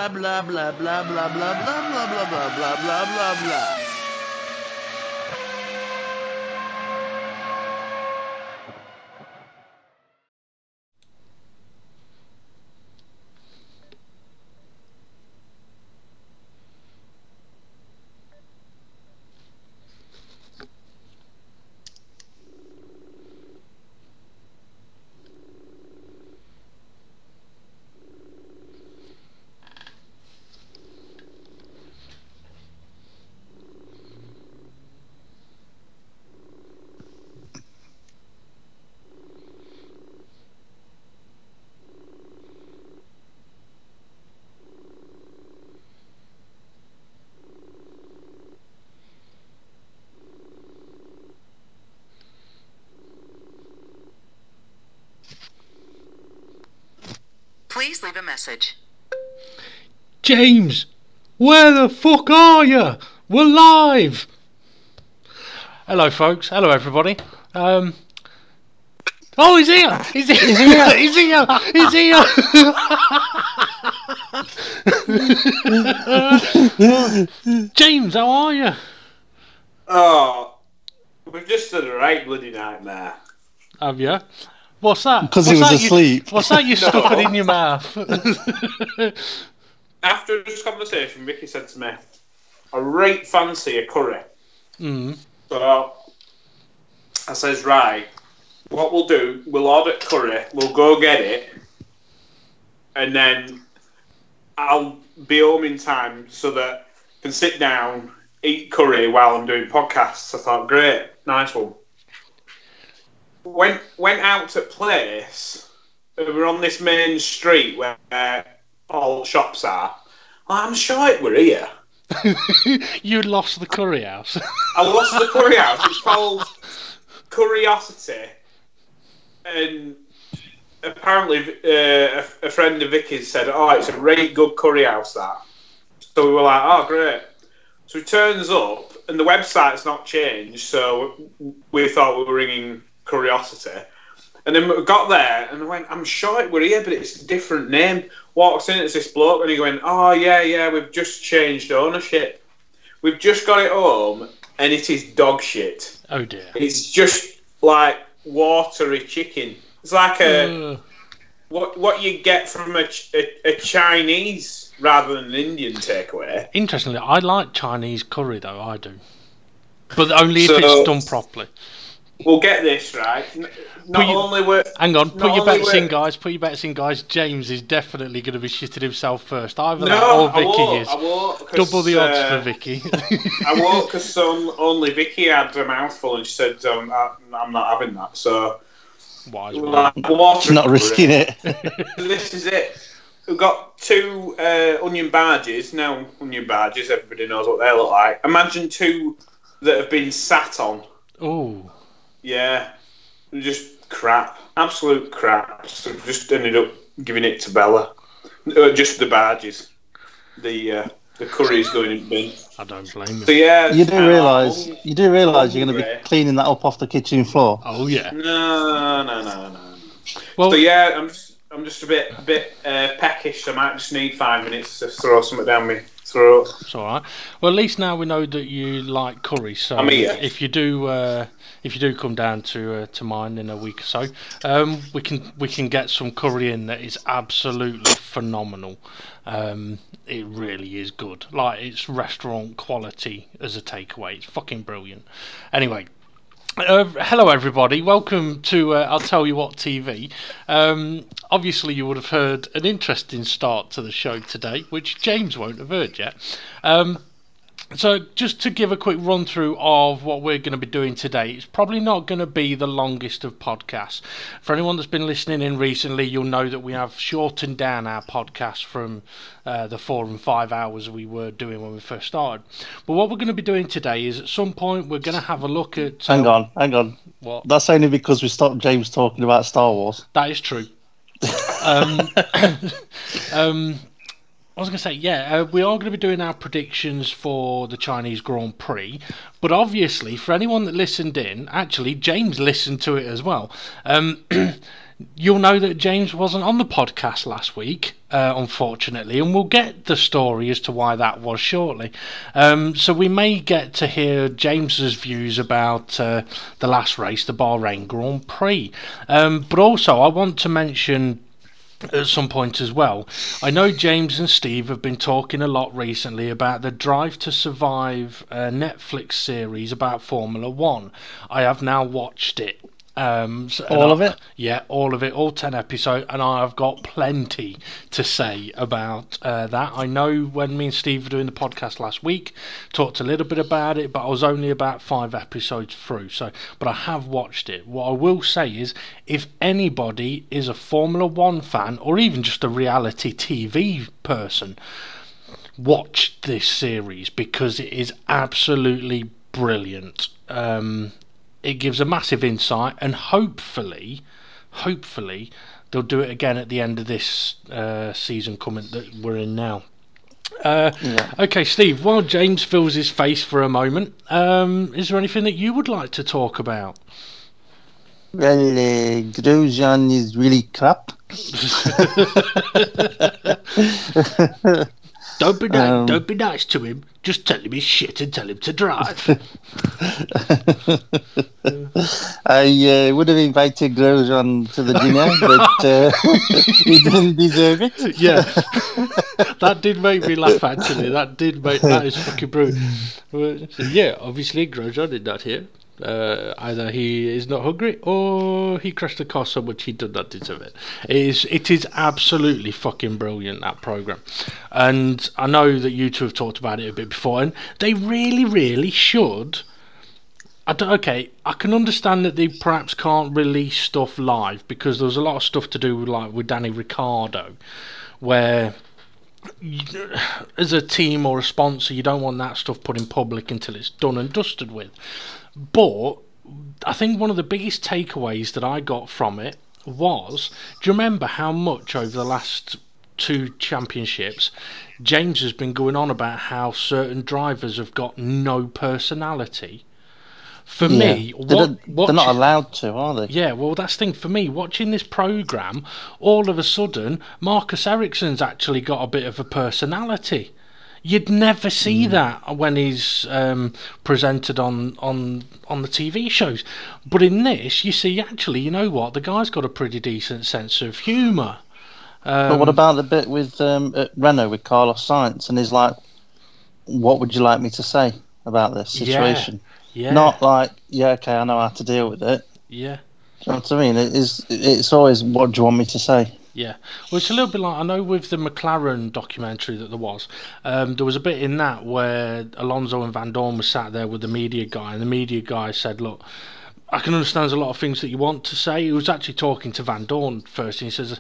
Blah blah blah blah blah blah blah blah blah blah blah blah blah. Please leave a message. James, where the fuck are you? We're live. Hello, folks. Hello, everybody. Oh, he's here. He's here. He's here. He's here. He's here. James, how are you? Oh, we've just had a right bloody nightmare. Have you? What's that? Because he was asleep. What's that you stuffing in your mouth? After this conversation, Vicky said to me, I right fancy a curry. So I says, right, what we'll do, we'll order curry, we'll go get it, and then I'll be home in time so that I can sit down, eat curry while I'm doing podcasts. I thought, great, nice one. Went out to place. We were on this main street where all shops are. I'm sure it were here. You lost the curry house. I lost the curry house. It's called Curiosity, and apparently a friend of Vicky's said, "Oh, it's a really good curry house." That. So we were like, "Oh, great." So he turns up, and the website's not changed. So we thought we were ringing Curiosity, and then we got there and I went, I'm sure it were here, but it's a different name. Walks in, it's this bloke, and he went, oh yeah, we've just changed ownership, we've just got it home, and it is dog shit. Oh dear. It's just like watery chicken. It's like what you get from a Chinese rather than an Indian takeaway. Interestingly, I like Chinese curry though, I do, but only if it's done properly. We'll get this right. Put your bets in, guys. Put your bets in, guys. James is definitely going to be shitting himself first. Either that or Vicky is. I won't, double the odds for Vicky. I won't, because only Vicky had a mouthful and she said, I'm not having that. So, wise not risking it. This is it. We've got two onion barges. Now, onion barges, everybody knows what they look like. Imagine two that have been sat on. Oh. Yeah, just crap, absolute crap. So just ended up giving it to Bella. Just the barges, the curry's going in bin. I don't blame you. So yeah, you do realise you're going to be cleaning that up off the kitchen floor. Oh yeah. No. Well, so yeah, I'm just a bit peckish. So I might just need 5 minutes to throw something down my throat. It's all right. Well, at least now we know that you like curry. So if you do come down to mine in a week or so, we can get some curry in that is absolutely phenomenal. It really is good. Like, it's restaurant quality as a takeaway. It's fucking brilliant. Anyway, Hello everybody, welcome to I'll Tell You What TV. Obviously you would have heard an interesting start to the show today, which James won't have heard yet. So just to give a quick run through of what we're going to be doing today, it's probably not going to be the longest of podcasts. For anyone that's been listening in recently, you'll know that we have shortened down our podcast from the 4 and 5 hours we were doing when we first started. But what we're going to be doing today is at some point we're going to have a look at... Hang on. What? That's only because we stopped James talking about Star Wars. That is true. I was going to say, we are going to be doing our predictions for the Chinese Grand Prix, but obviously, for anyone that listened in, actually, James listened to it as well. You'll know that James wasn't on the podcast last week, unfortunately, and we'll get the story as to why that was shortly. So we may get to hear James's views about the last race, the Bahrain Grand Prix. But also, I want to mention... at some point as well, I know James and Steve have been talking a lot recently about the Drive to Survive Netflix series about Formula 1. I have now watched it. All of it? Yeah, all of it, all 10 episodes, and I have got plenty to say about that. I know when me and Steve were doing the podcast last week, talked a little bit about it, but I was only about 5 episodes through, but I have watched it. What I will say is, if anybody is a Formula 1 fan, or even just a reality TV person, watch this series, because it is absolutely brilliant. It gives a massive insight, and hopefully they'll do it again at the end of this season coming that we're in now. Okay, Steve, while James fills his face for a moment, is there anything that you would like to talk about? Well, Grosjean is really crap. Don't be nice to him. Just tell him he's shit and tell him to drive. I would have invited Grosjean to the dinner, but he didn't deserve it. Yeah, that did make me laugh. Actually, that is fucking brilliant. So, yeah, obviously Grosjean did that here. Either he is not hungry or he crashed the car so much he did not deserve it. It is absolutely fucking brilliant, that programme. And I know that you two have talked about it a bit before, and they really should. I can understand that they perhaps can't release stuff live because there was a lot of stuff to do with Danny Ricciardo, where as a team or a sponsor you don't want that stuff put in public until it's done and dusted with. But I think one of the biggest takeaways that I got from it was, do you remember how much over the last 2 championships James has been going on about how certain drivers have got no personality? For me, they're not allowed to, are they? Yeah, well, that's the thing. For me, watching this programme, all of a sudden, Marcus Ericsson's actually got a bit of a personality. You'd never see that when he's presented on the TV shows. But in this, you see, actually, you know what? The guy's got a pretty decent sense of humour. But what about the bit with at Renault with Carlos Sainz? And he's like, what would you like me to say about this situation? Yeah. Not like, okay, I know how to deal with it. Yeah. Do you know what I mean? It's always, what do you want me to say? Yeah, well, it's a little bit like, I know with the McLaren documentary that there was a bit in that where Alonso and Van Dorn were sat there with the media guy, and the media guy said, look, I can understand there's a lot of things that you want to say. He was actually talking to Van Dorn first, and he says,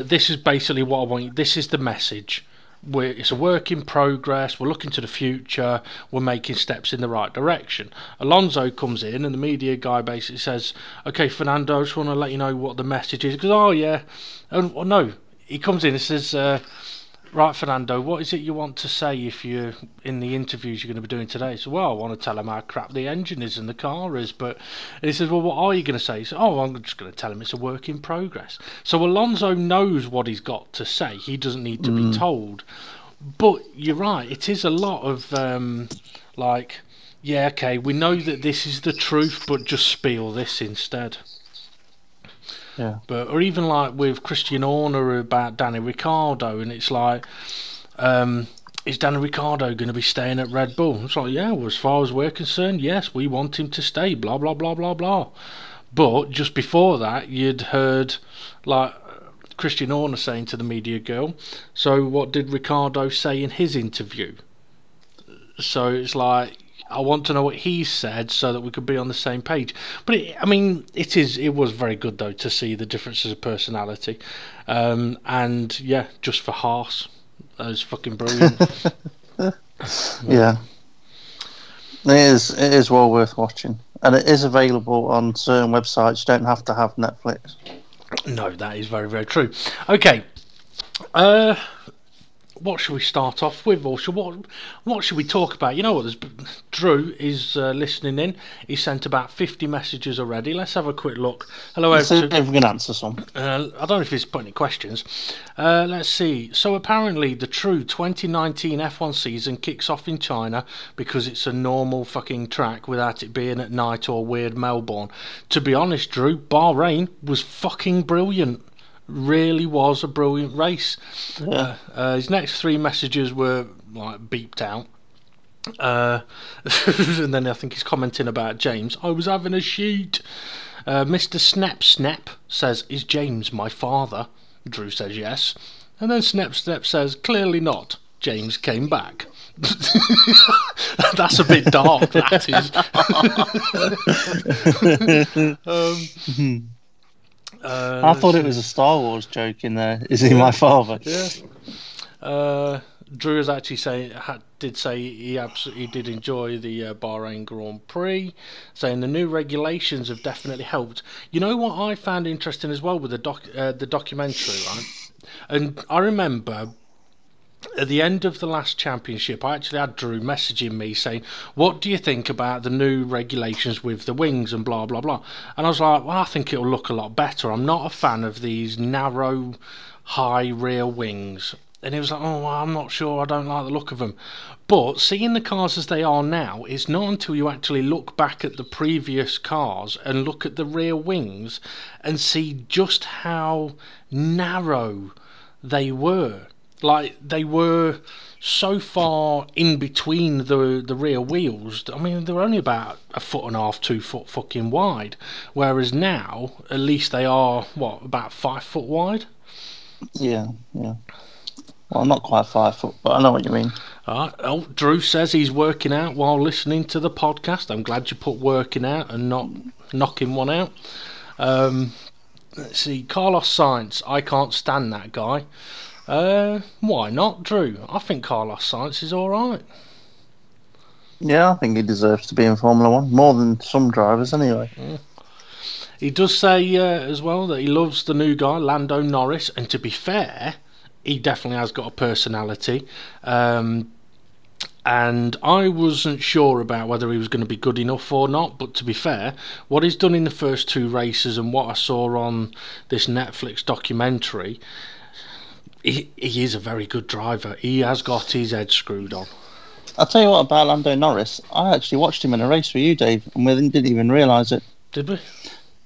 this is basically what I want you, this is the message. It's a work in progress, we're looking to the future, we're making steps in the right direction. Alonso comes in and the media guy basically says, okay, Fernando, I just want to let you know what the message is. He goes, oh yeah. And no, he comes in and says, right, Fernando, what is it you want to say if you're in the interviews you're going to be doing today? So, well, I want to tell him how crap the engine is and the car is. And he says, well, what are you going to say? He says, oh, I'm just going to tell him it's a work in progress. So Alonso knows what he's got to say. He doesn't need to be told. But you're right, it is a lot of yeah, okay, we know that this is the truth, but just spiel this instead. Yeah. Or even like with Christian Horner about Danny Ricciardo, and it's like, is Danny Ricciardo going to be staying at Red Bull? It's like, yeah, well, as far as we're concerned, yes, we want him to stay, blah, blah, blah, blah, blah. But just before that, you'd heard, like, Christian Horner saying to the media girl, so what did Ricciardo say in his interview? So it's like, I want to know what he said so that we could be on the same page. But it was very good though to see the differences of personality, and yeah, just for Haas, that was fucking brilliant. Yeah, it is well worth watching, and it is available on certain websites. You don't have to have Netflix. No, that is very, very true. Okay, what should we start off with, or what should we talk about? You know what? Drew is listening in. He sent about 50 messages already. Let's have a quick look. Hello, let's see if we can answer some. I don't know if he's put any questions. Let's see. So apparently, the true 2019 F1 season kicks off in China because it's a normal fucking track without it being at night or weird Melbourne. To be honest, Drew, Bahrain was fucking brilliant. Really was a brilliant race. Yeah. His next 3 messages were like beeped out, and then I think he's commenting about James. I was having a sheet. Mr. Snap says, is James my father? Drew says yes, and then Snap says, clearly not. James came back. That's a bit dark, that is. I thought it was a Star Wars joke in there. Is he my father? Yeah. Drew is actually did say he absolutely did enjoy the Bahrain Grand Prix, saying the new regulations have definitely helped. You know what I found interesting as well with the documentary, right? And I remember at the end of the last championship, I actually had Drew messaging me saying, what do you think about the new regulations with the wings and blah, blah, blah? And I was like, well, I think it'll look a lot better. I'm not a fan of these narrow, high rear wings. And he was like, oh, well, I'm not sure. I don't like the look of them. But seeing the cars as they are now, it's not until you actually look back at the previous cars and look at the rear wings and see just how narrow they were. Like, they were so far in between the rear wheels. I mean, they were only about 1.5 foot, 2 foot fucking wide. Whereas now, at least they are, about 5 foot wide? Yeah. Well, not quite 5 foot, but I know what you mean. Oh, Drew says he's working out while listening to the podcast. I'm glad you put working out and not knocking one out. Let's see, Carlos Sainz. I can't stand that guy. Why not, Drew? I think Carlos Sainz is alright. Yeah, I think he deserves to be in Formula 1, more than some drivers anyway. Yeah. He does say as well that he loves the new guy, Lando Norris, and to be fair, he definitely has got a personality. And I wasn't sure about whether he was going to be good enough or not, but to be fair, what he's done in the first 2 races and what I saw on this Netflix documentary, he is a very good driver. He has got his head screwed on. I'll tell you what about Lando Norris. I actually watched him in a race with you, Dave, and we didn't even realise it. Did we?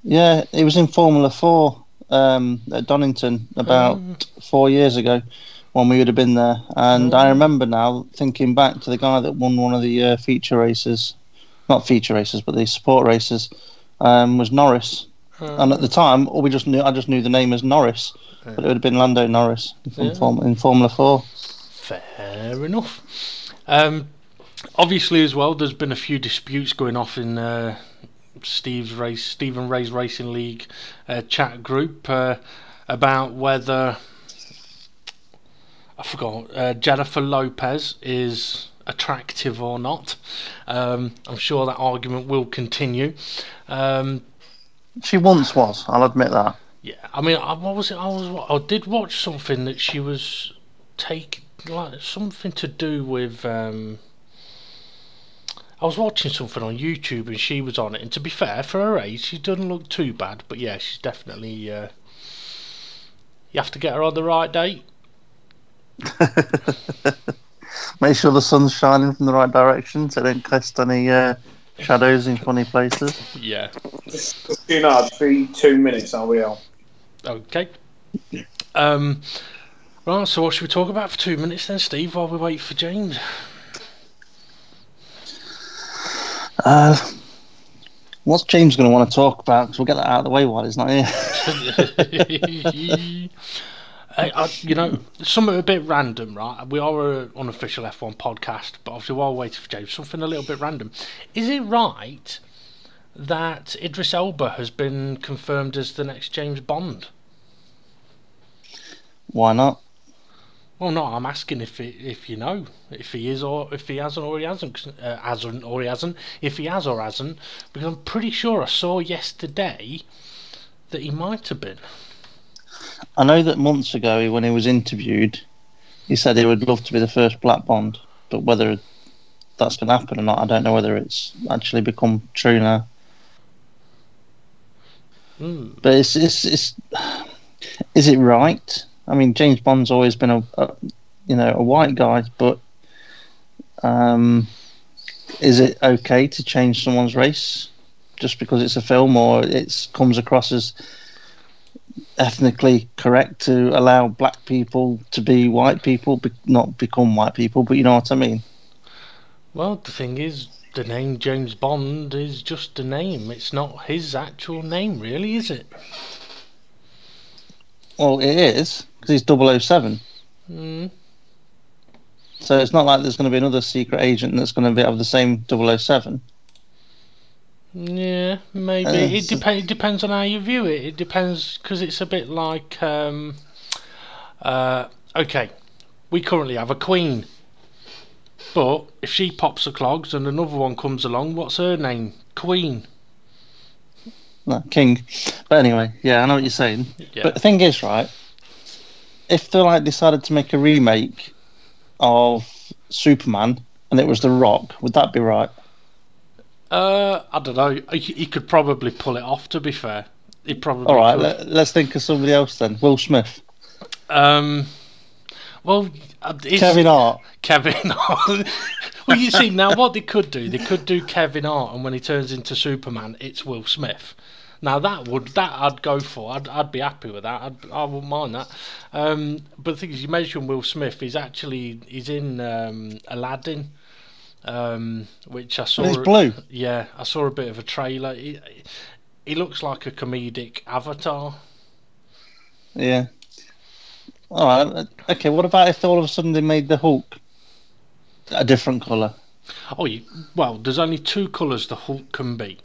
Yeah, he was in Formula 4 at Donington about 4 years ago when we would have been there. And I remember now thinking back to the guy that won one of the feature races. Not feature races, but the support races, was Norris. And at the time, I just knew the name as Norris. But it would have been Lando Norris in Formula 4. Fair enough. Obviously, as well, there's been a few disputes going off in Stephen Ray's Racing League chat group about whether, I forgot, Jennifer Lopez is attractive or not. I'm sure that argument will continue. She once was, I'll admit that. Yeah, I mean, I did watch something that she was something to do with. I was watching something on YouTube and she was on it. And to be fair, for her age, she doesn't look too bad. But yeah, she's definitely. You have to get her on the right date. Make sure the sun's shining from the right direction, so don't cast any shadows in funny places. Yeah. It's 2 minutes, are we all? Okay. Right, so what should we talk about for 2 minutes then, Steve, while we wait for James? What's James going to want to talk about? Because we'll get that out of the way while he's not here. You know, something a bit random, right? We are an unofficial F1 podcast, but obviously while waiting for James, something a little bit random. Is it right that Idris Elba has been confirmed as the next James Bond? Why not? Well, no, I'm asking if you know if he is or if he hasn't or he hasn't, if he has or hasn't, because I'm pretty sure I saw yesterday that he might have been. I know that months ago when he was interviewed, he said he would love to be the first Black Bond, but whether that's going to happen or not, I don't know whether it's actually become true now. But is it right? I mean, James Bond's always been a white guy, but is it okay to change someone's race just because it's a film, or it comes across as ethnically correct to allow black people to be white people, not become white people, but you know what I mean? Well, the thing is, the name James Bond is just a name. It's not his actual name, really, is it? Well, it is, because he's 007. So it's not like there's going to be another secret agent that's going to have the same 007. Yeah, maybe. It depends on how you view it. It depends, because it's a bit like... okay, we currently have a queen. But if she pops her clogs and another one comes along, what's her name? Queen. No, King. But anyway, yeah, I know what you're saying. Yeah. But the thing is, right, if they decided to make a remake of Superman and it was The Rock, would that be right? I don't know. He could probably pull it off, to be fair. He probably All right, could. Let's think of somebody else then. Will Smith. Well, Kevin Hart. Kevin Hart. Well, you see, now what they could do Kevin Hart, and when he turns into Superman, it's Will Smith. Now that I'd go for. I'd be happy with that. I wouldn't mind that. But the thing is, you mentioned Will Smith. He's in Aladdin, which I saw. He's blue. Yeah, I saw a bit of a trailer. He looks like a comedic avatar. Yeah. All right. Okay. What about if all of a sudden they made the Hulk a different colour? Well, there's only two colours the Hulk can be.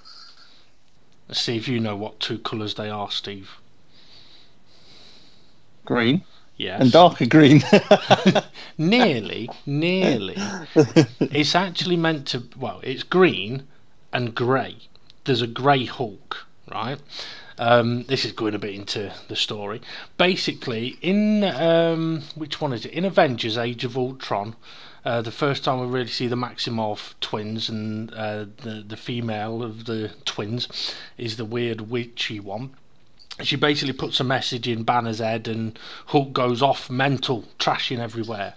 Let's see if you know what two colours they are, Steve. Green. Yes. And darker green. Nearly. It's actually meant to... Well, it's green and grey. There's a grey Hulk, right? This is going a bit into the story. Basically, in... which one is it? In Avengers Age of Ultron... the first time we really see the Maximoff twins, and the female of the twins is the weird witchy one. She basically puts a message in Banner's head and Hulk goes off mental, trashing everywhere.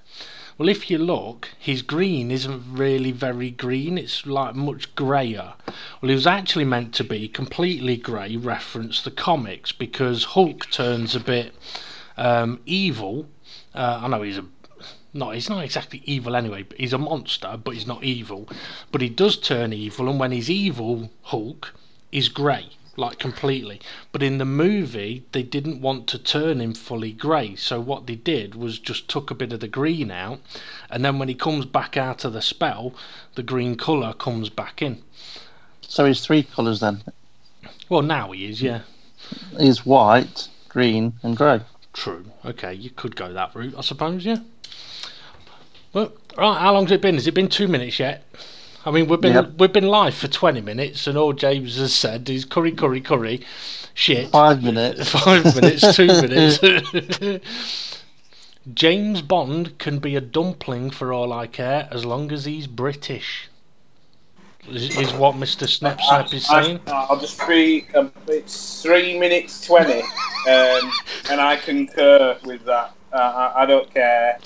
Well, if you look, his green isn't really very green, it's like much greyer. Well, he was actually meant to be completely grey, reference the comics, because Hulk turns a bit evil. I know he's not exactly evil anyway, but he's a monster, but he's not evil. But he does turn evil, and when he's evil, Hulk is grey, like completely. But in the movie, they didn't want to turn him fully grey, so what they did was just took a bit of the green out, and then when he comes back out of the spell, the green colour comes back in. So he's three colours then? Well, now he is, yeah. He's white, green and grey. True. Okay, you could go that route, I suppose, yeah. Well, right, how long's it been? Has it been 2 minutes yet? I mean, we've been live for 20 minutes, and all James has said is curry, shit. 5 minutes. 5 minutes, 2 minutes. James Bond can be a dumpling for all I care, as long as he's British. Is what Mr. Snip is saying. I'll just be. It's 3 minutes 20, and I concur with that. I don't care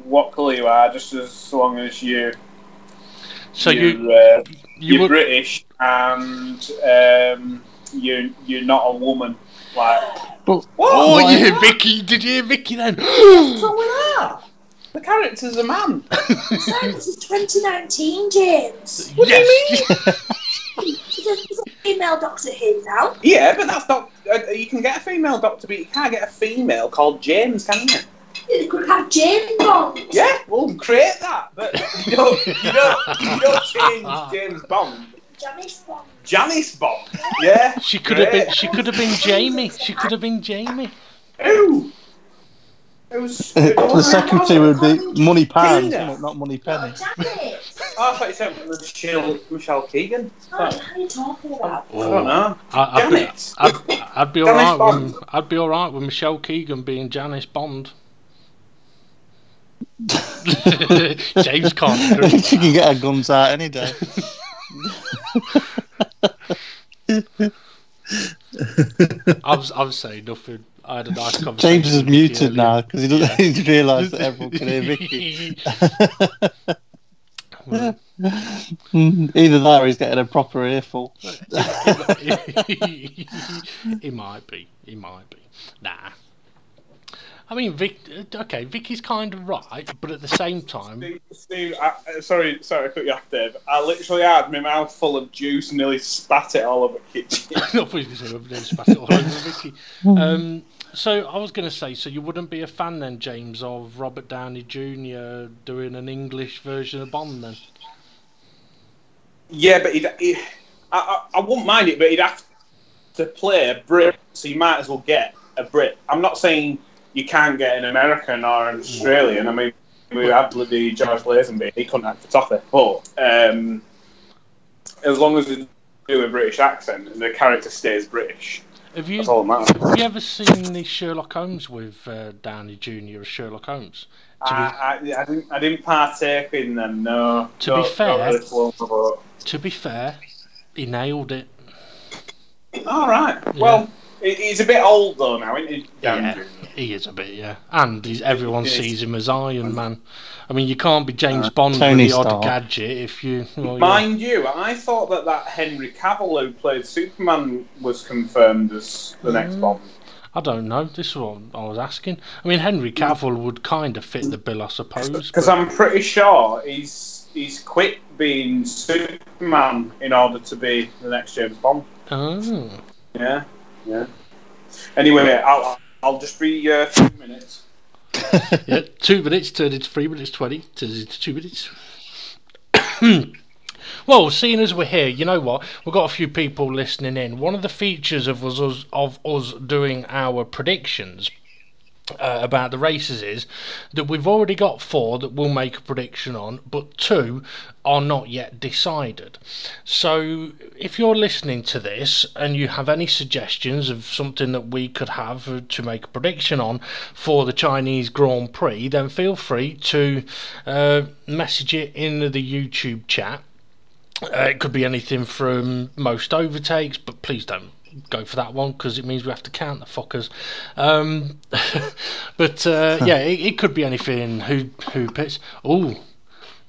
what colour you are, just as long as you're British and you're not a woman. Like, But oh, you hear Vicky? Did you hear Vicky then? What's wrong with that? The character's a man. This is 2019, James. What do you mean? He's a female Doctor Who now. Yeah, but that's not. You can get a female Doctor, but you can't get a female called James, can you? You could have James Bond. Yeah, we'll create that, but you don't change James Bond. Janice Bond. Janice Bond. Yeah. She could have been. She could have been Jamie. She could have been Jamie. Who? The secretary would be Money Pound, not Money Penny. Janice. Oh, I thought you said Michelle Keegan. Oh, what are you talking about? I don't know. Janice. I'd be alright with. I'd be alright with Michelle Keegan being Janice Bond. James can't agree. She can get her guns out any day. I was saying nothing. I had a nice conversation. James is muted now because he's realised that everyone can hear Vicky. Either that or he's getting a proper earful. He might be. Nah. I mean, Vicky's kind of right, but at the same time... Steve, sorry I cut you off, Dave. I literally had my mouth full of juice and nearly spat it all over the kitchen. I thought you were going to say spat it all over Vicky. So I was going to say, so you wouldn't be a fan then, James, of Robert Downey Jr. doing an English version of Bond then? Yeah, but I wouldn't mind it, but he'd have to play a Brit, so you might as well get a Brit. I'm not saying you can't get an American or an Australian. I mean, we had bloody George Lazenby. He couldn't act the top of it. But as long as they do a British accent and the character stays British, that's all that matters. Have you ever seen the Sherlock Holmes with Downey Jr. as Sherlock Holmes? I didn't partake in them, no. To be fair, he nailed it. All right. Yeah. Well, he's a bit old though now, isn't he? Yeah, he is a bit, yeah. And everyone sees him as Iron Man. I mean, you can't be James Bond with the odd gadget if you... Well, Mind you, I thought that Henry Cavill who played Superman was confirmed as the next Bond. I don't know. This is what I was asking. I mean, Henry Cavill would kind of fit the bill, I suppose. Because I'm pretty sure he's quit being Superman in order to be the next James Bond. Oh. Yeah. Anyway, I'll just be 2 minutes. Yeah, 2 minutes turned into 3 minutes 20 turned into 2 minutes. Well, seeing as we're here, you know what? We've got a few people listening in. One of the features of us doing our predictions about the races is that we've already got 4 that we'll make a prediction on, but 2 are not yet decided. So if you're listening to this and you have any suggestions of something that we could have to make a prediction on for the Chinese Grand Prix, then feel free to message it in the YouTube chat. It could be anything from most overtakes, but please don't go for that one because it means we have to count the fuckers. But yeah, it could be anything. Who pits? Oh,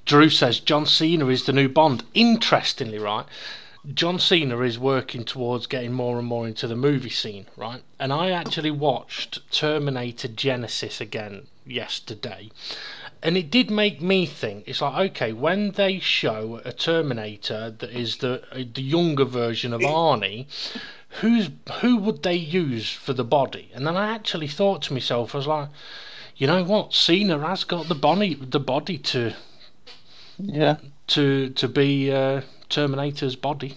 Drew says John Cena is the new Bond. Interestingly, right, John Cena is working towards getting more and more into the movie scene, right? And I actually watched Terminator Genesis again yesterday. And it did make me think, it's like, okay, when they show a Terminator that is the younger version of Arnie, who would they use for the body? And then I actually thought to myself, I was like, you know what, Cena has got the body to be Terminator's body.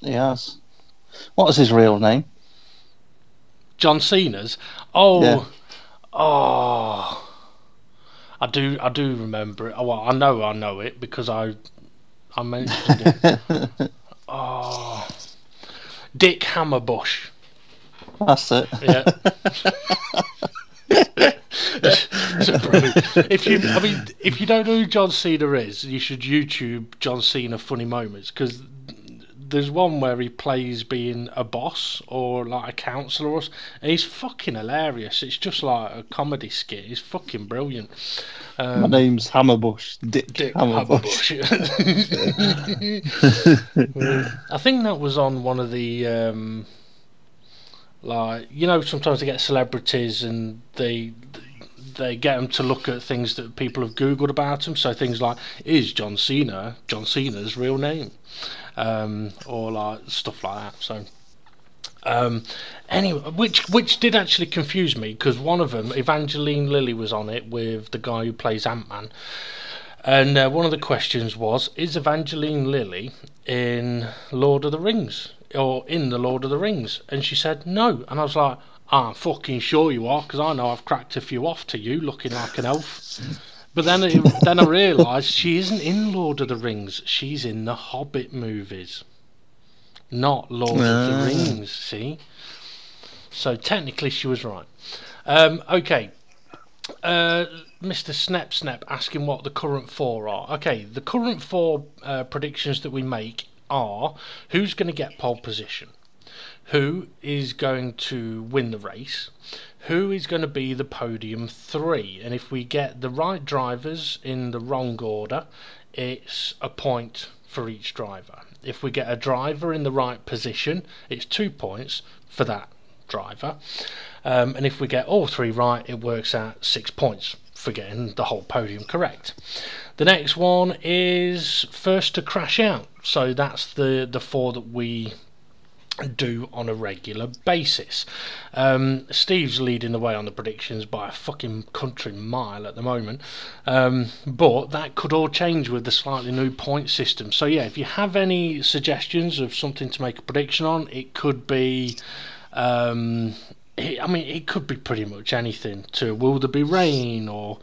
He has. What was his real name? John Cena's? Oh, yeah. Oh. I do remember it. Well, I know it because I mentioned it. Oh, Dick Hammerbush. That's it. Yeah. So if you don't know who John Cena is, you should YouTube John Cena funny moments because there's one where he plays being a boss or like a counsellor, and he's fucking hilarious. It's just like a comedy skit. He's fucking brilliant. My name's Hammerbush. Dick Hammerbush. I think that was on one of the Like, you know, sometimes they get celebrities and they get them to look at things that people have Googled about them. So things like, is John Cena's real name? Or like stuff like that. So anyway, which did actually confuse me, because one of them, Evangeline Lilly, was on it with the guy who plays Ant-Man, and one of the questions was, is Evangeline Lilly in Lord of the Rings, or in the Lord of the Rings? And she said no, and I was like, I'm fucking sure you are, because I know I've cracked a few off to you looking like an elf. But then I realised she isn't in Lord of the Rings, she's in the Hobbit movies, not Lord of the Rings, see? So technically she was right. Okay. Mr. Snep asking what the current 4 are. Okay, the current 4 predictions that we make are who's going to get pole position, who is going to win the race, who is going to be the podium 3, and if we get the right drivers in the wrong order, it's a point for each driver. If we get a driver in the right position, it's 2 points for that driver, and if we get all 3 right, it works out 6 points for getting the whole podium correct. The next one is first to crash out, so that's the 4 that we do on a regular basis. Steve's leading the way on the predictions by a fucking country mile at the moment, but that could all change with the slightly new point system. So yeah, if you have any suggestions of something to make a prediction on, it could be it could be pretty much anything. To will there be rain, or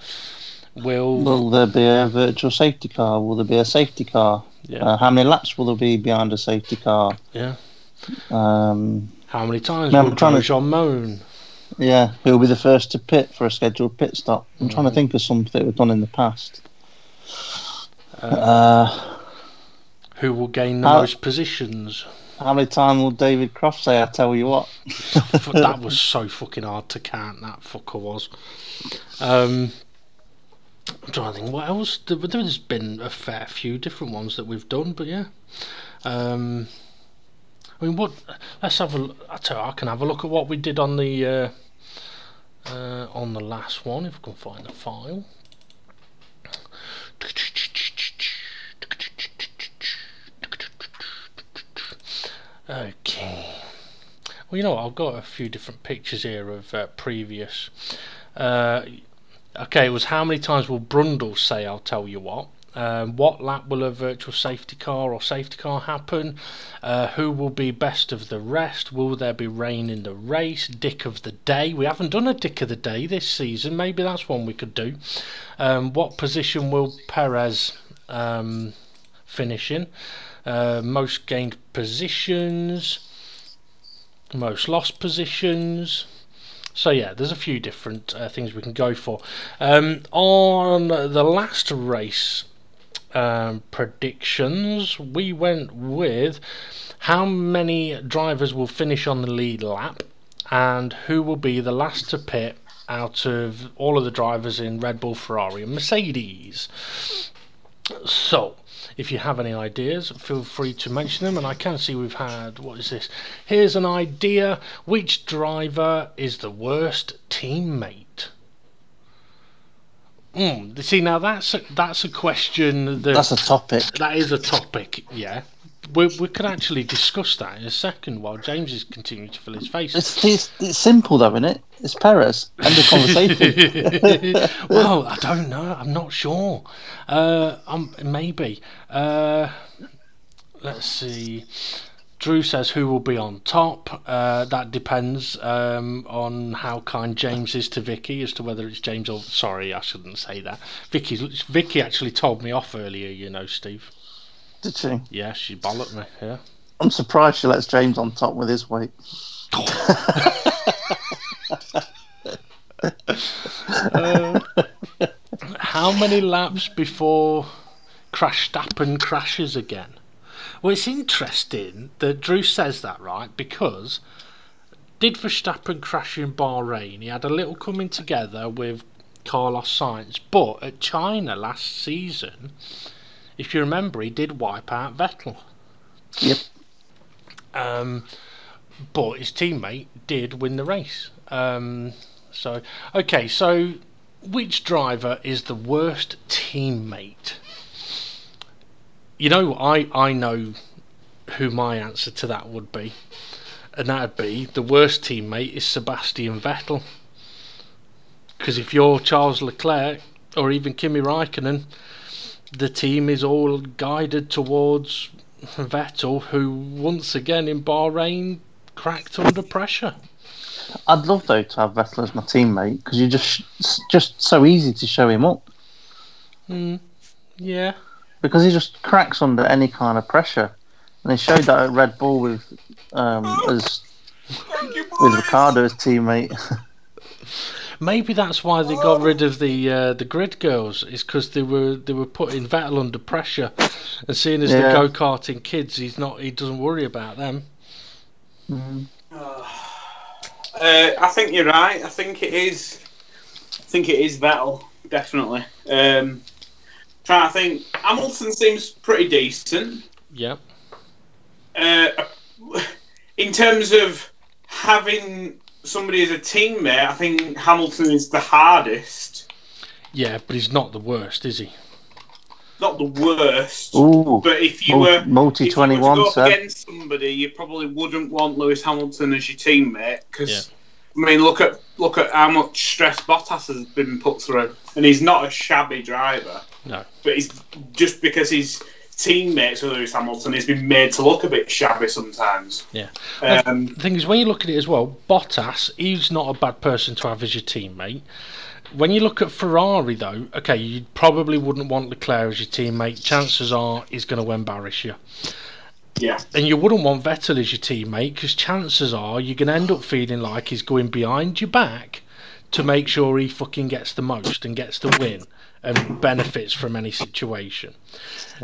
will there be a virtual safety car? Will there be a safety car? Yeah. How many laps will there be behind a safety car? Yeah. How many times will Grosjean moan? Yeah, who'll be the first to pit for a scheduled pit stop? I'm trying to think of something that we've done in the past. Who will gain the most positions? How many times will David Croft say, I tell you what? That was so fucking hard to count, that fucker was. I'm trying to think, what else? There's been a fair few different ones that we've done, but yeah. I mean, let's have a. I tell you, I can have a look at what we did on the last one, if we can find the file. Okay. Well, you know what? I've got a few different pictures here of previous. Okay, it was how many times will Brundle say, I'll tell you what? What lap will a virtual safety car or safety car happen? Who will be best of the rest? Will there be rain in the race? Dick of the day. We haven't done a dick of the day this season. Maybe that's one we could do. What position will Perez finish in? Most gained positions, most lost positions. So yeah, there's a few different things we can go for. On the last race predictions, we went with how many drivers will finish on the lead lap and who will be the last to pit out of all of the drivers in Red Bull, Ferrari and Mercedes. So if you have any ideas, feel free to mention them. And I can see we've had, what is this? Here's an idea. Which driver is the worst teammate? See, now that's a question. That's a topic. That is a topic, yeah. We could actually discuss that in a second while James is continuing to fill his face. It's simple though, isn't it? It's Perez. End of conversation. Well, I don't know. I'm not sure. Maybe. Let's see. Drew says who will be on top. That depends on how kind James is to Vicky as to whether it's James or... Sorry, I shouldn't say that. Vicky actually told me off earlier, you know, Steve. Did she? Yeah, she bollocked me, yeah. I'm surprised she lets James on top with his weight. How many laps before Verstappen crashes again? Well, it's interesting that Drew says that, right? Because did Verstappen crash in Bahrain? He had a little coming together with Carlos Sainz, but at China last season, if you remember, he did wipe out Vettel. Yep. but his teammate did win the race. So which driver is the worst teammate? You know, I know who my answer to that would be, and that would be the worst teammate is Sebastian Vettel. Because if you're Charles Leclerc or even Kimi Raikkonen, the team is all guided towards Vettel, who once again in Bahrain cracked under pressure. I'd love though to have Vettel as my teammate because you're just so easy to show him up. Yeah. Because he just cracks under any kind of pressure, and he showed that at Red Bull with Ricciardo as teammate. Maybe that's why they got rid of the grid girls. Is because they were putting Vettel under pressure, and seeing as the go-karting kids, he doesn't worry about them. I think you're right. I think it is Vettel, definitely. Trying to think, Hamilton seems pretty decent. Yep. In terms of having somebody as a teammate, I think Hamilton is the hardest. Yeah, but he's not the worst, is he? Not the worst. Ooh, but if you were multi 21 to go up against somebody, you probably wouldn't want Lewis Hamilton as your teammate because I mean, look at how much stress Bottas has been put through, and he's not a shabby driver. No, but he's just because his teammates with Lewis Hamilton, he's been made to look a bit shabby sometimes. Yeah. The thing is, when you look at it as well, Bottas, he's not a bad person to have as your teammate. When you look at Ferrari, though, okay, you probably wouldn't want Leclerc as your teammate. Chances are he's going to embarrass you. Yeah. And you wouldn't want Vettel as your teammate because chances are you're going to end up feeling like he's going behind your back to make sure he fucking gets the most and gets the win and benefits from any situation.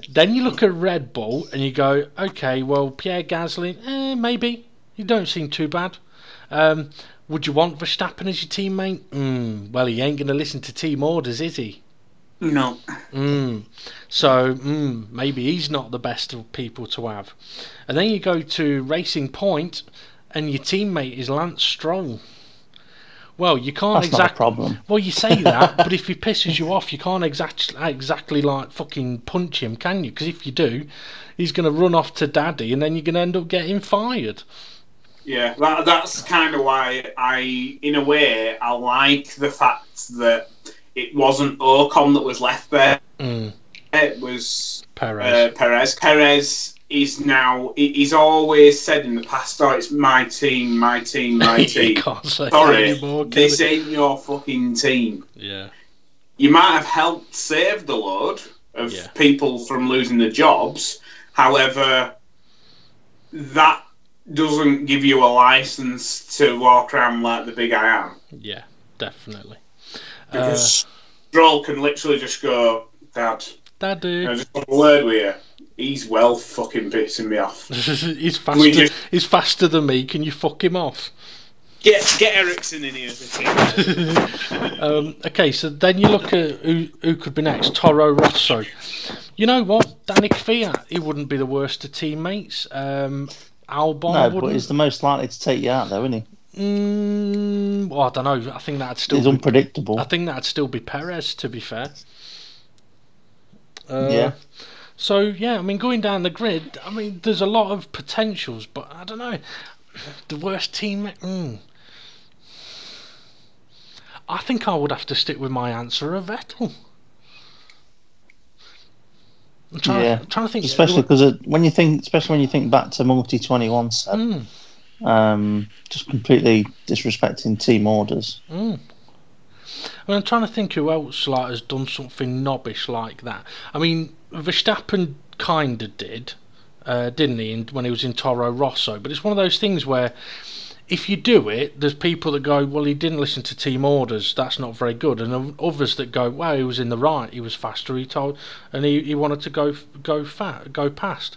Then you look at Red Bull and you go, okay, well, Pierre Gasly, maybe. You don't seem too bad. Would you want Verstappen as your teammate? Well, he ain't going to listen to team orders, is he? No. So, maybe he's not the best of people to have. And then you go to Racing Point and your teammate is Lance Stroll. Well, you can't That's not a problem. Well, you say that, but if he pisses you off, you can't exactly like fucking punch him, can you? Because if you do, he's going to run off to daddy, and then you're going to end up getting fired. Yeah, that's kind of why in a way, I like the fact that it wasn't Ocon that was left there. It was Perez. Perez is now. He's always said in the past, "Oh, it's my team, my team, my team." Can't say Sorry, anymore, this ain't your fucking team. Yeah. You might have helped save the load of people from losing their jobs. However, that doesn't give you a license to walk around like the big I am. Yeah, definitely. Because Stroll can literally just go, Daddy. Just a word with you. He's well fucking pissing me off. He's faster than me. Can you fuck him off? Get Ericsson in here as a team. Okay, so then you look at who could be next. Toro Rosso. You know what? Danny Kvyat, he wouldn't be the worst of teammates. Albon wouldn't. But he's the most likely to take you out, though, isn't he? Well, I don't know. I think that'd still. He's unpredictable. I think that'd still be Perez, to be fair. Yeah. So yeah, I mean, going down the grid, I mean, there's a lot of potentials, but I don't know. The worst teammate. I think I would have to stick with my answer of Vettel. I'm trying to think. Especially because when you think back to multi 21, just completely disrespecting team orders. I mean, I'm trying to think who else has done something knobbish like that. I mean, Verstappen kind of did, didn't he, when he was in Toro Rosso? But it's one of those things where if you do it, there's people that go, well, he didn't listen to team orders, that's not very good. And others that go, well, he was in the right, he was faster, he wanted to go past.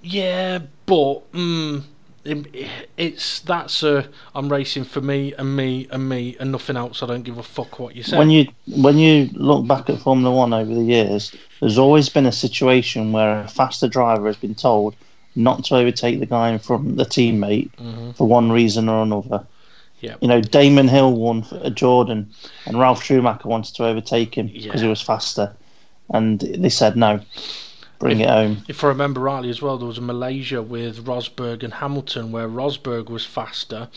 Yeah, but I'm racing for me and nothing else. I don't give a fuck what you say. When you look back at Formula 1 over the years, there's always been a situation where a faster driver has been told, not to overtake the guy in front, the teammate, for one reason or another. Yeah. You know, Damon Hill won for Jordan, and Ralph Schumacher wanted to overtake him because he was faster, and they said no. Bring it home. If I remember rightly as well, there was a Malaysia with Rosberg and Hamilton where Rosberg was faster.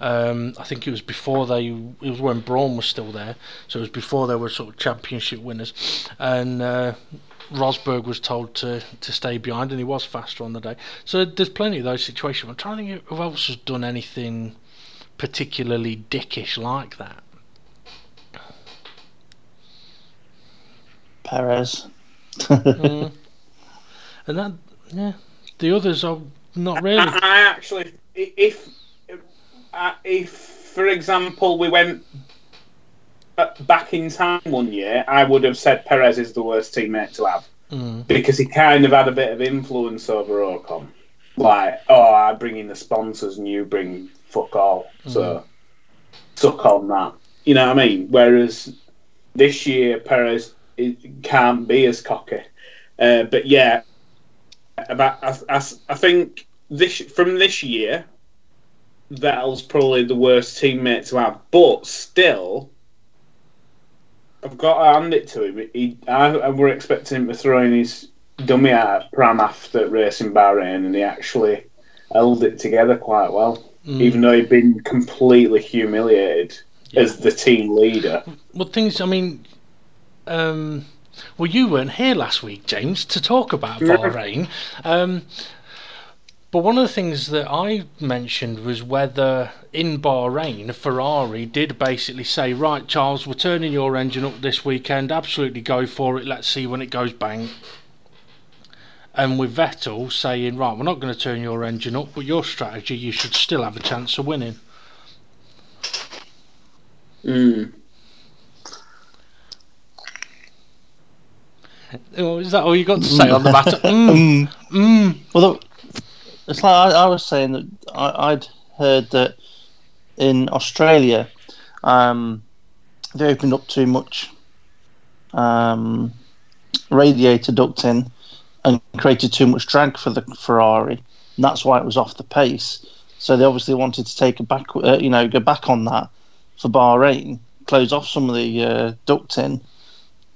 I think it was it was when Braun was still there, so it was before they were sort of championship winners, and Rosberg was told to stay behind, and he was faster on the day. So there's plenty of those situations. I'm trying to think who else has done anything particularly dickish like that. Perez. And that, the others are not really. I actually, if for example we went back in time one year, I would have said Perez is the worst teammate to have because he kind of had a bit of influence over Ocon. Like, I bring in the sponsors and you bring fuck all. So suck on that. You know what I mean? Whereas this year Perez can't be as cocky. But yeah, I think from this year, Vettel's probably the worst teammate to have. But still, I've got to hand it to him. I were expecting him to throw in his dummy at Pram after racing Bahrain, and he actually held it together quite well, even though he'd been completely humiliated as the team leader. Well, I mean, well, you weren't here last week, James, to talk about Bahrain. But one of the things that I mentioned was whether in Bahrain, Ferrari did basically say, right, Charles, we're turning your engine up this weekend, absolutely go for it, let's see when it goes bang. And with Vettel saying, right, we're not going to turn your engine up, but your strategy, you should still have a chance of winning. Oh, is that all you got to say on the matter? Well, it's like I was saying that I'd heard that in Australia they opened up too much radiator ducting and created too much drag for the Ferrari, and that's why it was off the pace. So they obviously wanted to take go back on that for Bahrain, close off some of the ducting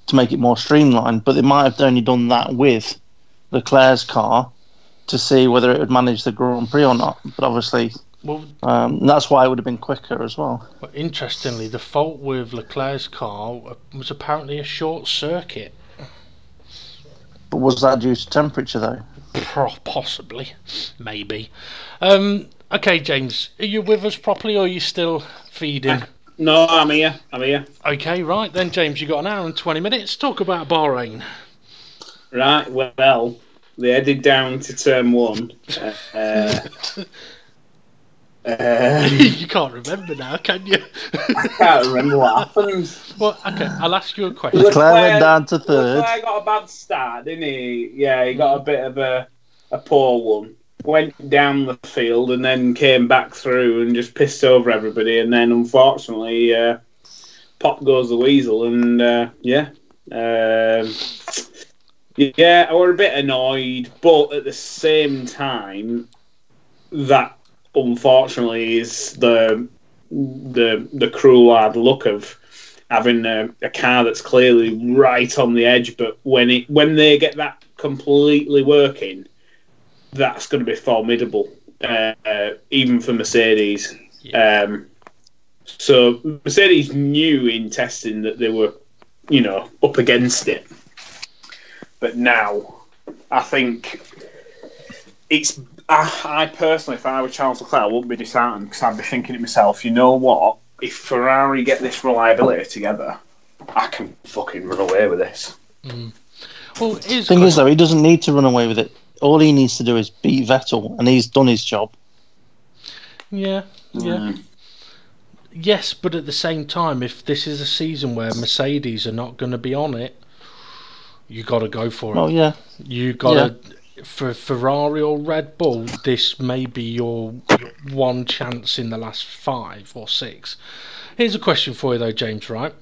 to make it more streamlined. But they might have only done that with Leclerc's car to see whether it would manage the Grand Prix or not. But obviously, that's why it would have been quicker as well. But interestingly, the fault with Leclerc's car was apparently a short circuit. But was that due to temperature, though? Possibly. Maybe. Okay, James, are you with us properly, or are you still feeding? No, I'm here. Okay, right then, James, you got an hour and 20 minutes. Talk about Bahrain. Right, well, they headed down to turn one. You can't remember now, can you? I can't remember what happened. Well, okay, I'll ask you a question. Leclerc went down to third. Leclerc got a bad start, didn't he? Yeah, he got a bit of a poor one. Went down the field and then came back through and just pissed over everybody. And then, unfortunately, pop goes the weasel. And, I were a bit annoyed. But at the same time, that, unfortunately, is the cruel hard luck of having a car that's clearly right on the edge. But when they get that completely working, that's going to be formidable, even for Mercedes. Yeah. So Mercedes knew in testing that they were, up against it. But now, I think it's. I personally, if I were Charles Leclerc, I wouldn't be disheartened because I'd be thinking to myself, you know what? If Ferrari get this reliability together, I can fucking run away with this. Well, the thing is, though, he doesn't need to run away with it. All he needs to do is beat Vettel, and he's done his job. Yeah. Yes, but at the same time, if this is a season where Mercedes are not going to be on it, you got to go for it. Oh yeah. You got to for Ferrari or Red Bull. This may be your one chance in the last 5 or 6. Here's a question for you, though, James. Right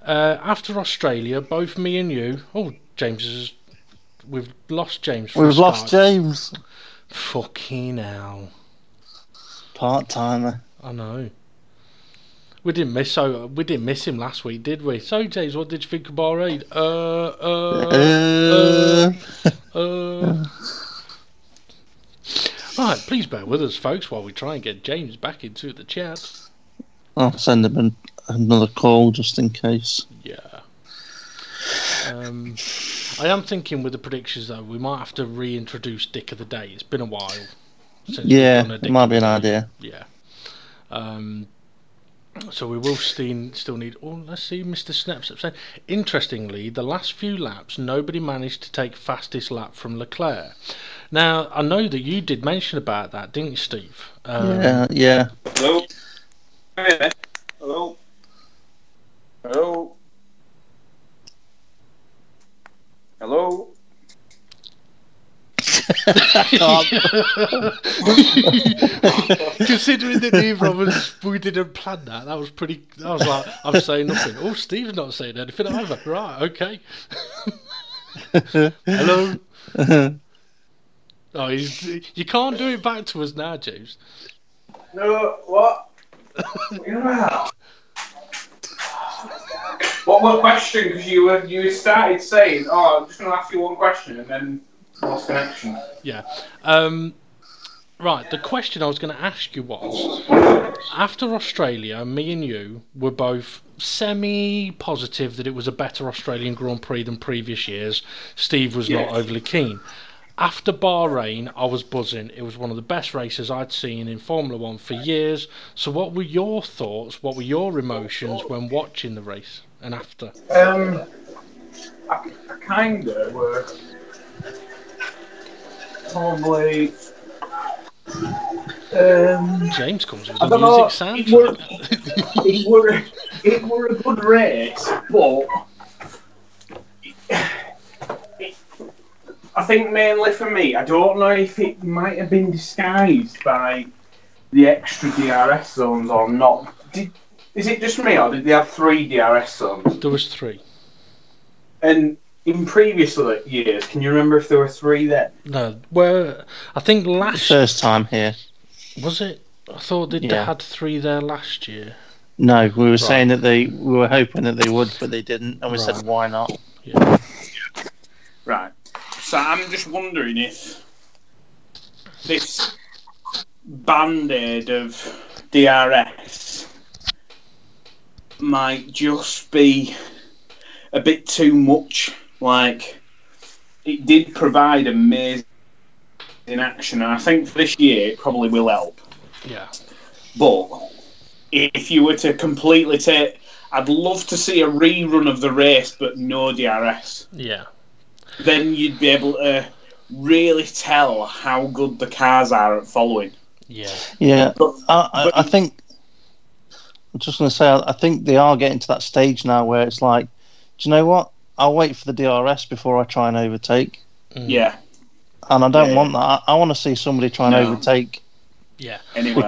after Australia, both me and you. Oh, James is. We've lost James. We've lost James. Fucking hell. Part-timer. I know. We didn't miss him last week, did we? So, James, what did you think of Bahrain? Right, please bear with us, folks, while we try and get James back into the chat. I'll send him another call just in case. Yeah. I am thinking with the predictions, though, we might have to reintroduce Dick of the Day. It's been a while since we've done a Dick it might of be the an Day. idea. Yeah. So we will still need. Oh, let's see, Mr. Snaps saying. Interestingly, the last few laps, nobody managed to take fastest lap from Leclerc. Now, I know that you did mention about that, didn't you, Steve? Yeah. Hello. Hey, hello. Hello. Hello. Considering that neither of us, we didn't plan that, that was pretty. I was like, I'm saying nothing. Oh, Steve's not saying anything either. Right, okay. Hello. Oh, you can't do it back to us now, James. No, what? What was the question? Because you started saying, "Oh, I'm just going to ask you one question," and then lost connection. Yeah. Right. The question I was going to ask you was: after Australia, me and you were both semi-positive that it was a better Australian Grand Prix than previous years. Steve was not overly keen. After Bahrain, I was buzzing. It was one of the best races I'd seen in Formula One for years. So what were your thoughts? What were your emotions when watching the race and after? I kind of were probably... James comes with the music sound. It were a good race, but... I think mainly for me, I don't know if it might have been disguised by the extra DRS zones or not. Is it just me, or did they have 3 DRS zones? There was 3. And in previous years, can you remember if there were 3 then? No, well, I think last... First time here. Was it? I thought they had 3 there last year. No, we were saying that we were hoping that they would, but they didn't, and we said, why not? Yeah. Right. So I'm just wondering if this band-aid of DRS might just be a bit too much. Like, it did provide amazing action, and I think for this year it probably will help. Yeah. But if you were to completely take... I'd love to see a rerun of the race, but no DRS. Yeah. Then you'd be able to really tell how good the cars are at following. Yeah. Yeah. I think... I'm just going to say, I think they are getting to that stage now where it's like, do you know what? I'll wait for the DRS before I try and overtake. Yeah. And I don't want that. I want to see somebody try and overtake. Yeah. Anyway.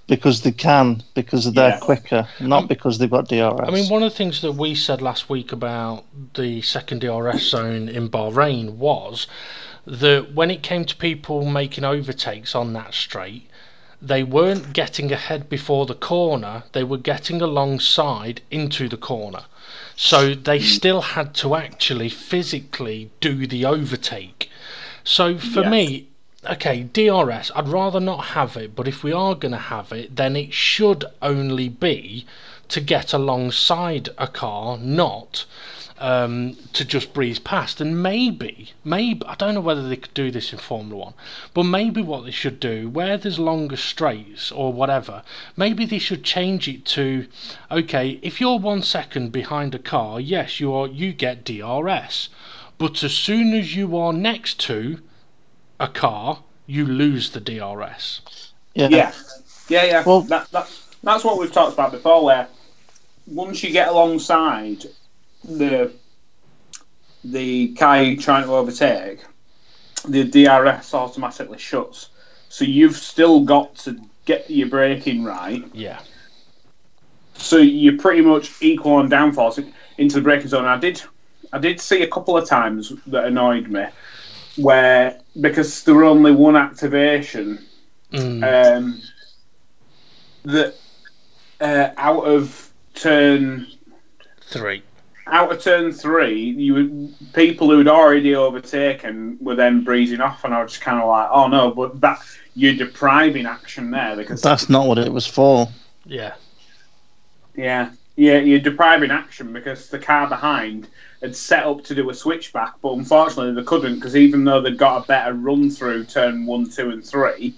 Because they can, because they're quicker, not because they've got DRS. I mean, one of the things that we said last week about the second DRS zone in Bahrain was that when it came to people making overtakes on that straight, they weren't getting ahead before the corner, they were getting alongside into the corner. So they still had to actually physically do the overtake. So for me, okay, DRS, I'd rather not have it, but if we are going to have it, then it should only be to get alongside a car, not to just breeze past. And maybe, I don't know whether they could do this in Formula 1, but maybe what they should do, where there's longer straights or whatever, maybe they should change it to, okay, if you're 1 second behind a car, yes, you get DRS, but as soon as you are next to a car, you lose the DRS. Yeah. Well, that's what we've talked about before, where once you get alongside the car you're trying to overtake, the DRS automatically shuts. So you've still got to get your braking right. Yeah. So you're pretty much equal on downforce into the braking zone. I did see a couple of times that annoyed me, where, because there were only one activation, that out of turn 3. Out of turn 3, people who'd already overtaken were then breezing off, and I was just kind of like, oh no, but that you're depriving action there, because that's not what it was for. Yeah, you're depriving action because the car behind had set up to do a switchback, but unfortunately they couldn't, because even though they'd got a better run through turn 1, 2, and 3,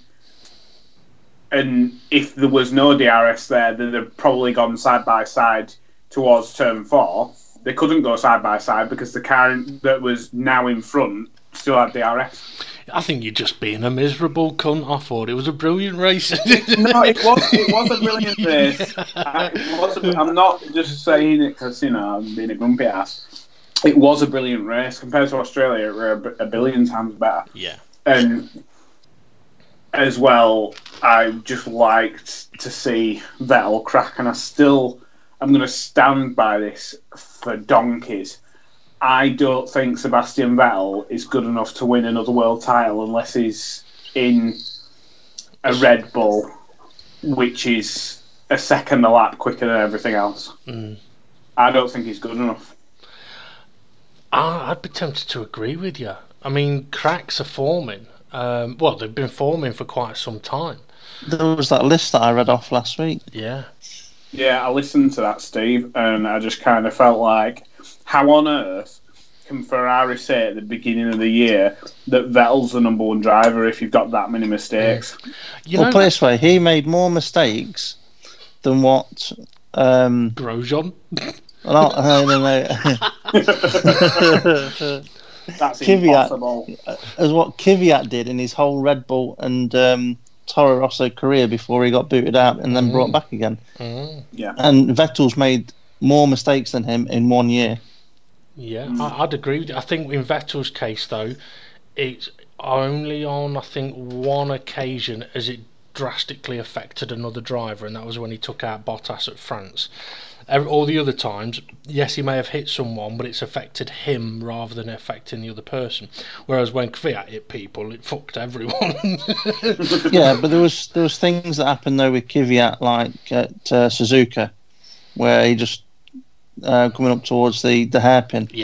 and if there was no DRS there, they'd have probably gone side by side towards turn 4. They couldn't go side by side because the car that was now in front still had DRS. I think you're just being a miserable cunt. I thought it was a brilliant race. No, it was a brilliant race. I'm not just saying it because, I'm being a grumpy ass. It was a brilliant race. Compared to Australia, it were a billion times better. Yeah. And as well, I just liked to see Vettel crack, and I'm going to stand by this for donkeys. I don't think Sebastian Vettel is good enough to win another world title unless he's in a Red Bull, which is a second a lap quicker than everything else. I don't think he's good enough. I'd be tempted to agree with you. I mean, cracks are forming. They've been forming for quite some time. There was that list that I read off last week. Yeah. Yeah, I listened to that, Steve, and I just kind of felt like, how on earth can Ferrari say at the beginning of the year that Vettel's the number one driver if you've got that many mistakes? Put it this way, he made more mistakes than what... Grosjean? No. That's impossible. As what Kvyat did in his whole Red Bull and Toro Rosso career before he got booted out and then brought back again. Yeah. And Vettel's made more mistakes than him in 1 year. Yeah, I'd agree with you. I think in Vettel's case, though, it's only on, I think, one occasion has it drastically affected another driver, and that was when he took out Bottas at France. All the other times, yes, he may have hit someone, but it's affected him rather than affecting the other person. Whereas when Kvyat hit people, it fucked everyone. Yeah, but there was things that happened though with Kvyat, like at Suzuka, where he just coming up towards the hairpin, he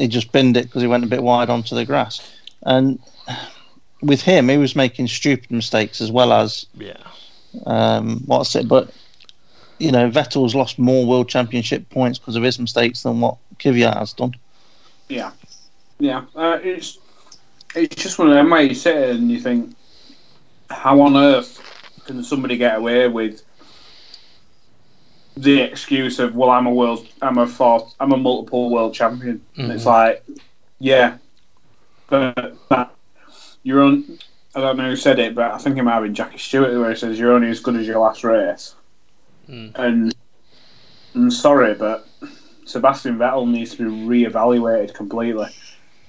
just binned it because he went a bit wide onto the grass. And with him, he was making stupid mistakes as well as But Vettel's lost more World Championship points because of his mistakes than what Kvyat has done. Yeah. It's just one of them where you sit there and you think, how on earth can somebody get away with the excuse of, well, I'm a multiple world champion? And it's like, yeah, but you're on. I don't know who said it, but I think it might have been Jackie Stewart where he says you're only as good as your last race. And I'm sorry, but Sebastian Vettel needs to be re-evaluated completely.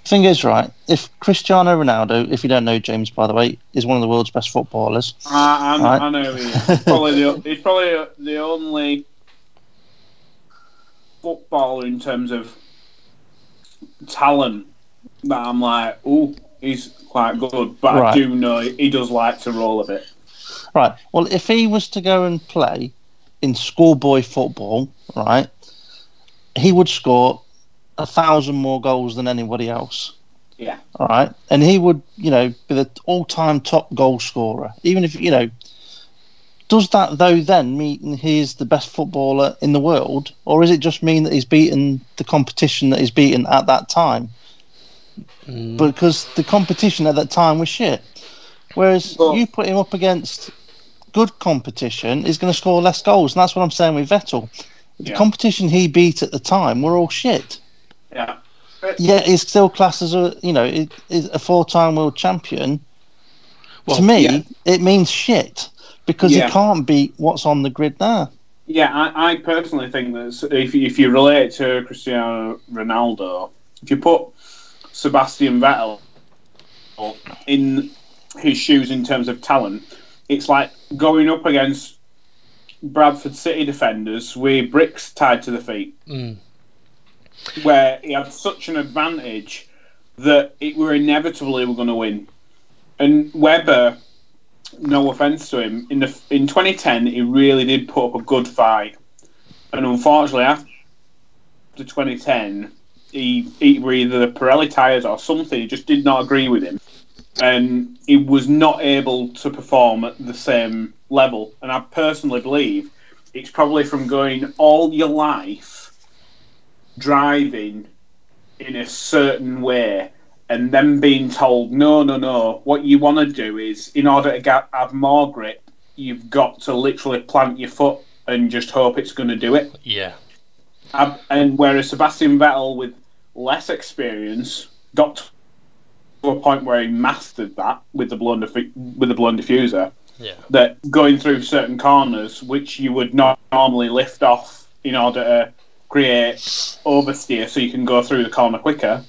Thing is, right, if Cristiano Ronaldo, if you don't know James, by the way, is one of the world's best footballers. I know he is. He's probably the only footballer in terms of talent that I'm like, he's quite good, but I do know he does like to roll a bit. Right, well, if he was to go and play in schoolboy football, right, he would score 1,000 more goals than anybody else. Yeah. All right, and he would, be the all-time top goal scorer. Even if does that though then mean he's the best footballer in the world, or is it just mean that he's beaten the competition that he's beaten at that time? Because the competition at that time was shit. Whereas you put him up against good competition, he's going to score less goals, and that's what I'm saying with Vettel. The competition he beat at the time were all shit. Yeah. Yet he's still classed as a 4-time world champion. Well, to me, it means shit because he can't beat what's on the grid now. Yeah, I personally think that if you relate it to Cristiano Ronaldo, if you put Sebastian Vettel in his shoes in terms of talent, it's like going up against Bradford City defenders with bricks tied to the feet, where he had such an advantage that it were inevitable he were going to win. And Webber, no offence to him, in 2010 he really did put up a good fight, and unfortunately after 2010 he were either the Pirelli tyres or something. He just did not agree with him, and he was not able to perform at the same level. And I personally believe it's probably from going all your life driving in a certain way and then being told, no, what you want to do is, in order to have more grip, you've got to literally plant your foot and just hope it's going to do it. Yeah. And whereas Sebastian Vettel, with less experience, got to a point where he mastered that with the blown diffuser. Yeah. That going through certain corners, which you would not normally lift off in order to create oversteer so you can go through the corner quicker,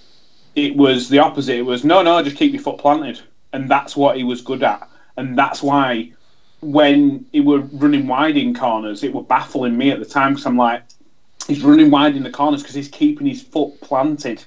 it was the opposite. It was, no, just keep your foot planted. And that's what he was good at. And that's why when he were running wide in corners, it was baffling me at the time, because I'm like, he's running wide in the corners because he's keeping his foot planted.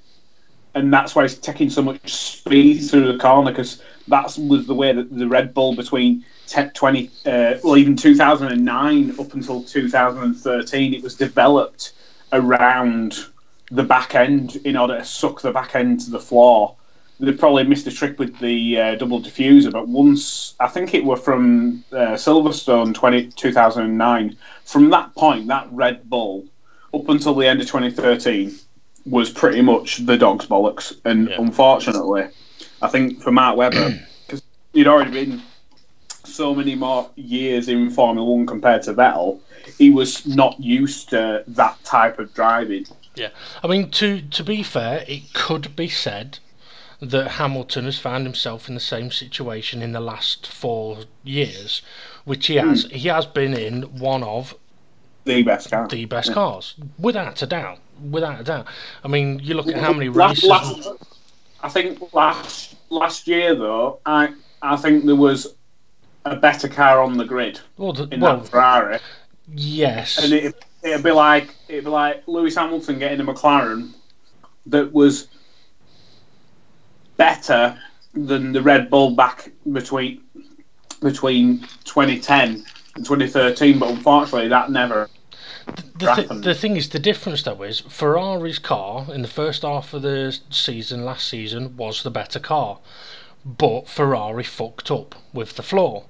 And that's why he's taking so much speed through the corner, because that was the way that the Red Bull between 2009 up until 2013, it was developed around the back end in order to suck the back end to the floor. They probably missed a trick with the double diffuser, but once, I think it were from Silverstone 2009, from that point, that Red Bull, up until the end of 2013, was pretty much the dog's bollocks. And unfortunately, I think for Mark Webber, because he'd already been so many more years in Formula 1 compared to Vettel, he was not used to that type of driving. Yeah, I mean, to be fair, it could be said that Hamilton has found himself in the same situation in the last 4 years, which he has. He has been in one of the best cars, without a doubt. Without a doubt. I mean, you look at how many races. I think last year though, I think there was a better car on the grid that Ferrari. Yes, and it'd be like Lewis Hamilton getting a McLaren that was better than the Red Bull back between 2010 and 2013, but unfortunately that never happened. The thing is, the difference though is Ferrari's car in the first half of the season last season was the better car, but Ferrari fucked up with the floor.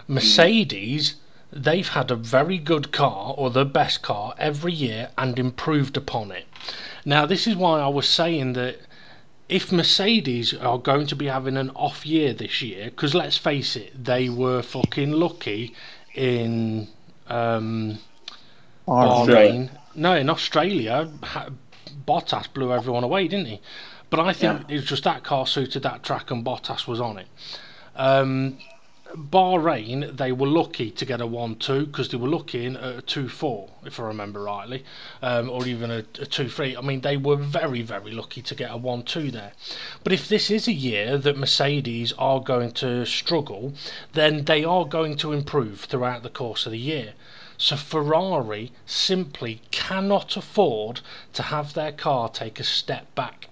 Mercedes, they've had a very good car, or the best car, every year and improved upon it. Now, this is why I was saying that if Mercedes are going to be having an off year this year, because let's face it, they were fucking lucky in Bahrain. No, in Australia, Bottas blew everyone away, didn't he? But I think it was just that car suited that track and Bottas was on it. Bahrain, they were lucky to get a 1-2 because they were looking at a 2-4, if I remember rightly, or even a 2-3. I mean, they were very, very lucky to get a 1-2 there. But if this is a year that Mercedes are going to struggle, then they are going to improve throughout the course of the year. So Ferrari simply cannot afford to have their car take a step back.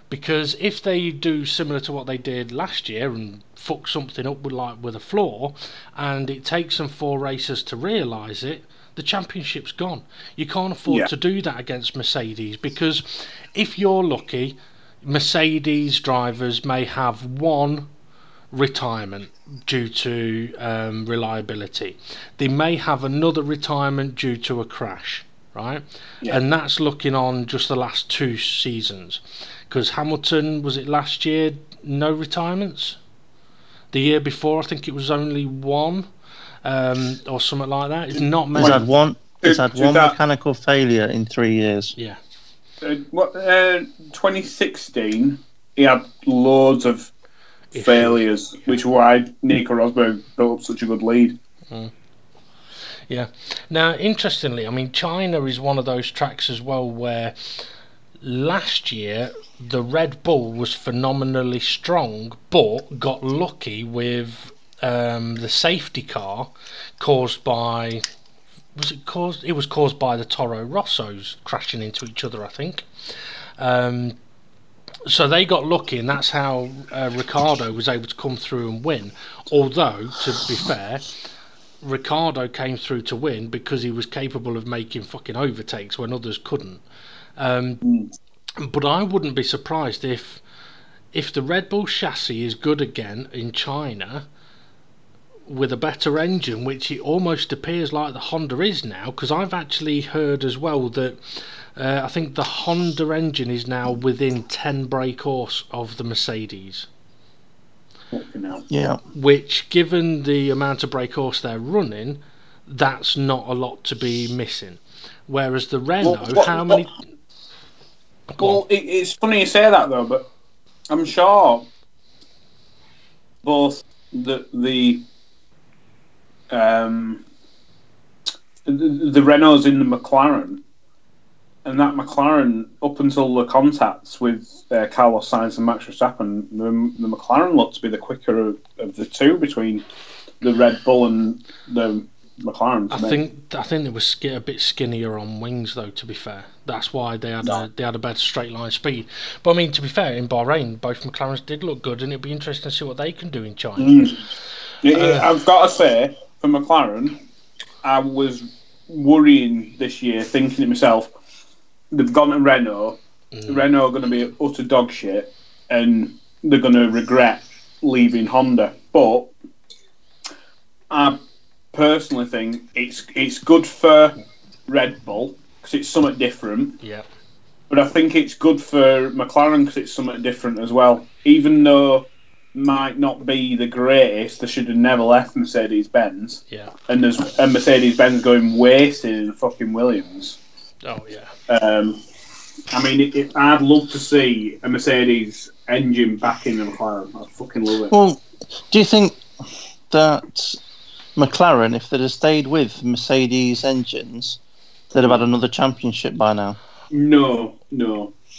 Because if they do similar to what they did last year and fuck something up with a floor, and it takes them 4 races to realise it, the championship's gone. You can't afford to do that against Mercedes, because if you're lucky, Mercedes drivers may have 1 retirement due to reliability. They may have another retirement due to a crash, right? And that's looking on just the last 2 seasons. Because Hamilton, was it last year, no retirements? The year before, I think it was only 1, or something like that. It's not many. He's had one mechanical failure in 3 years. Yeah. 2016, he had loads of failures, which is why Nico Rosberg built up such a good lead. Yeah. Now, interestingly, I mean, China is one of those tracks as well where last year the Red Bull was phenomenally strong, but got lucky with the safety car caused by. It was caused by the Toro Rossos crashing into each other, I think. So they got lucky, and that's how Ricciardo was able to come through and win. Although, to be fair, Ricciardo came through to win because he was capable of making fucking overtakes when others couldn't. But I wouldn't be surprised if the Red Bull chassis is good again in China with a better engine, which it almost appears like the Honda is now, because I've actually heard as well that I think the Honda engine is now within 10 brake horse of the Mercedes. Yeah. Which, given the amount of brake horse they're running, that's not a lot to be missing. Whereas the Renault, how many... Well, it's funny you say that though, but I'm sure both the Renaults in the McLaren, and that McLaren, up until the contacts with Carlos Sainz and Max Verstappen, the McLaren looked to be the quicker of the two between the Red Bull and the McLaren. I think they were a bit skinnier on wings, though. To be fair, that's why they had a better straight line speed. But I mean, to be fair, in Bahrain, both McLarens did look good, and it'd be interesting to see what they can do in China. I've got to say, for McLaren, I was worrying this year, thinking to myself, they've gone to Renault. Renault are going to be utter dog shit, and they're going to regret leaving Honda. But I personally think it's good for Red Bull because it's something different. Yeah. But I think it's good for McLaren because it's something different as well. Even though might not be the greatest, they should have never left Mercedes-Benz. Yeah. And there's a Mercedes-Benz going wasted in fucking Williams. Oh yeah. I mean, I'd love to see a Mercedes engine back in the McLaren. I'd fucking love it. Well, do you think that McLaren, if they'd have stayed with Mercedes engines, they'd have had another championship by now? No.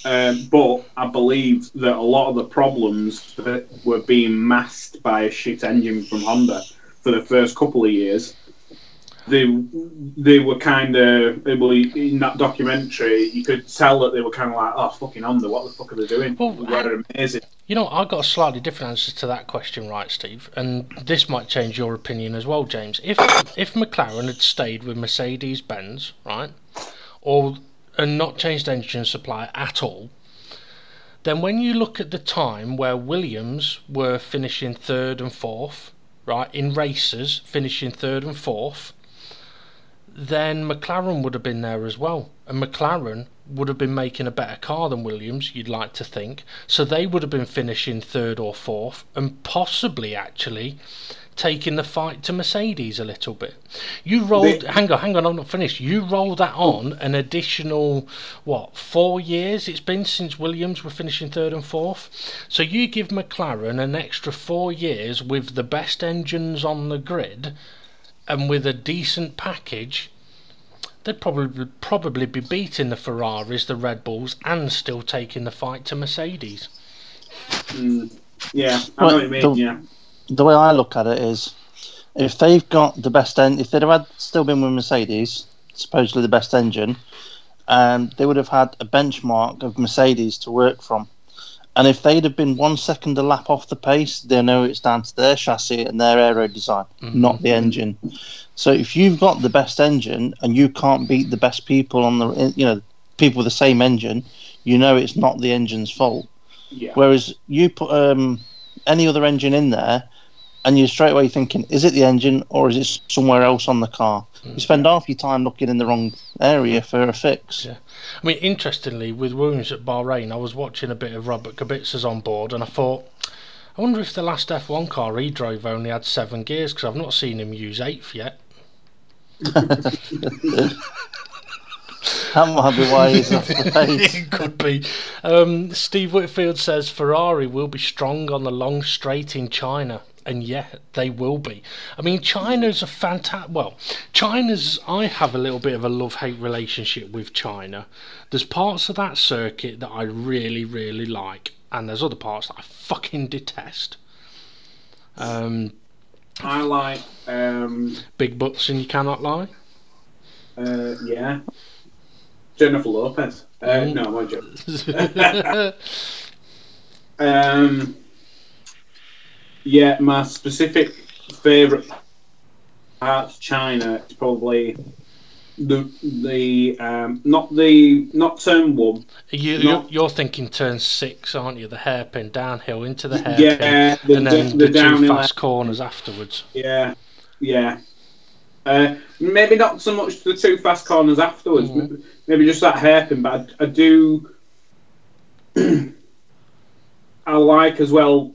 But I believe that a lot of the problems that were being masked by a shit engine from Honda for the first couple of years, they were kind of, in that documentary, you could tell that they were kind of like, oh, fucking Honda, what the fuck are they doing? Well, they're amazing. You know, I got a slightly different answer to that question, right, Steve? And this might change your opinion as well, James. If McLaren had stayed with Mercedes-Benz, right, and not changed engine supply at all, then when you look at the time where Williams were finishing third and fourth, right, in races, finishing third and fourth, then McLaren would have been there as well. And McLaren would have been making a better car than Williams, you'd like to think. So they would have been finishing third or fourth, and possibly actually taking the fight to Mercedes a little bit. You rolled... Hang on, I'm not finished. You roll that on an additional, 4 years it's been since Williams were finishing third and fourth? So you give McLaren an extra 4 years with the best engines on the grid and with a decent package, they'd probably be beating the Ferraris, the Red Bulls, and still taking the fight to Mercedes. Yeah, I know what you mean, yeah. The way I look at it is, if they've got the best if they'd have still been with Mercedes, supposedly the best engine, they would have had a benchmark of Mercedes to work from. And if they'd have been 1 second a lap off the pace, they know it's down to their chassis and their aero design, not the engine. So if you've got the best engine and you can't beat the best people on the, people with the same engine, you know it's not the engine's fault. Yeah. Whereas you put any other engine in there, and you're straight away thinking, is it the engine or is it somewhere else on the car? You spend half your time looking in the wrong area for a fix. Yeah. I mean, interestingly, with Williams at Bahrain, I was watching a bit of Robert Kubica's on board, and I thought, I wonder if the last F1 car he drove only had 7 gears, because I've not seen him use 8th yet. That might be why he's off the pace. It could be. Steve Whitfield says Ferrari will be strong on the long straight in China. And yeah, they will be. I mean, China's a fantastic... Well, I have a little bit of a love-hate relationship with China. There's parts of that circuit that I really, really like. And there's other parts that I fucking detest. I like... Big butts and you cannot lie? Yeah. Jennifer Lopez. No, I'm joking. Yeah, my specific favourite part of China is probably not turn 1. You're thinking turn 6, aren't you? The hairpin downhill into the hairpin, yeah, and then the 2 downhill fast corners afterwards. Yeah. Maybe not so much the 2 fast corners afterwards. Maybe just that hairpin. But I do. I like as well.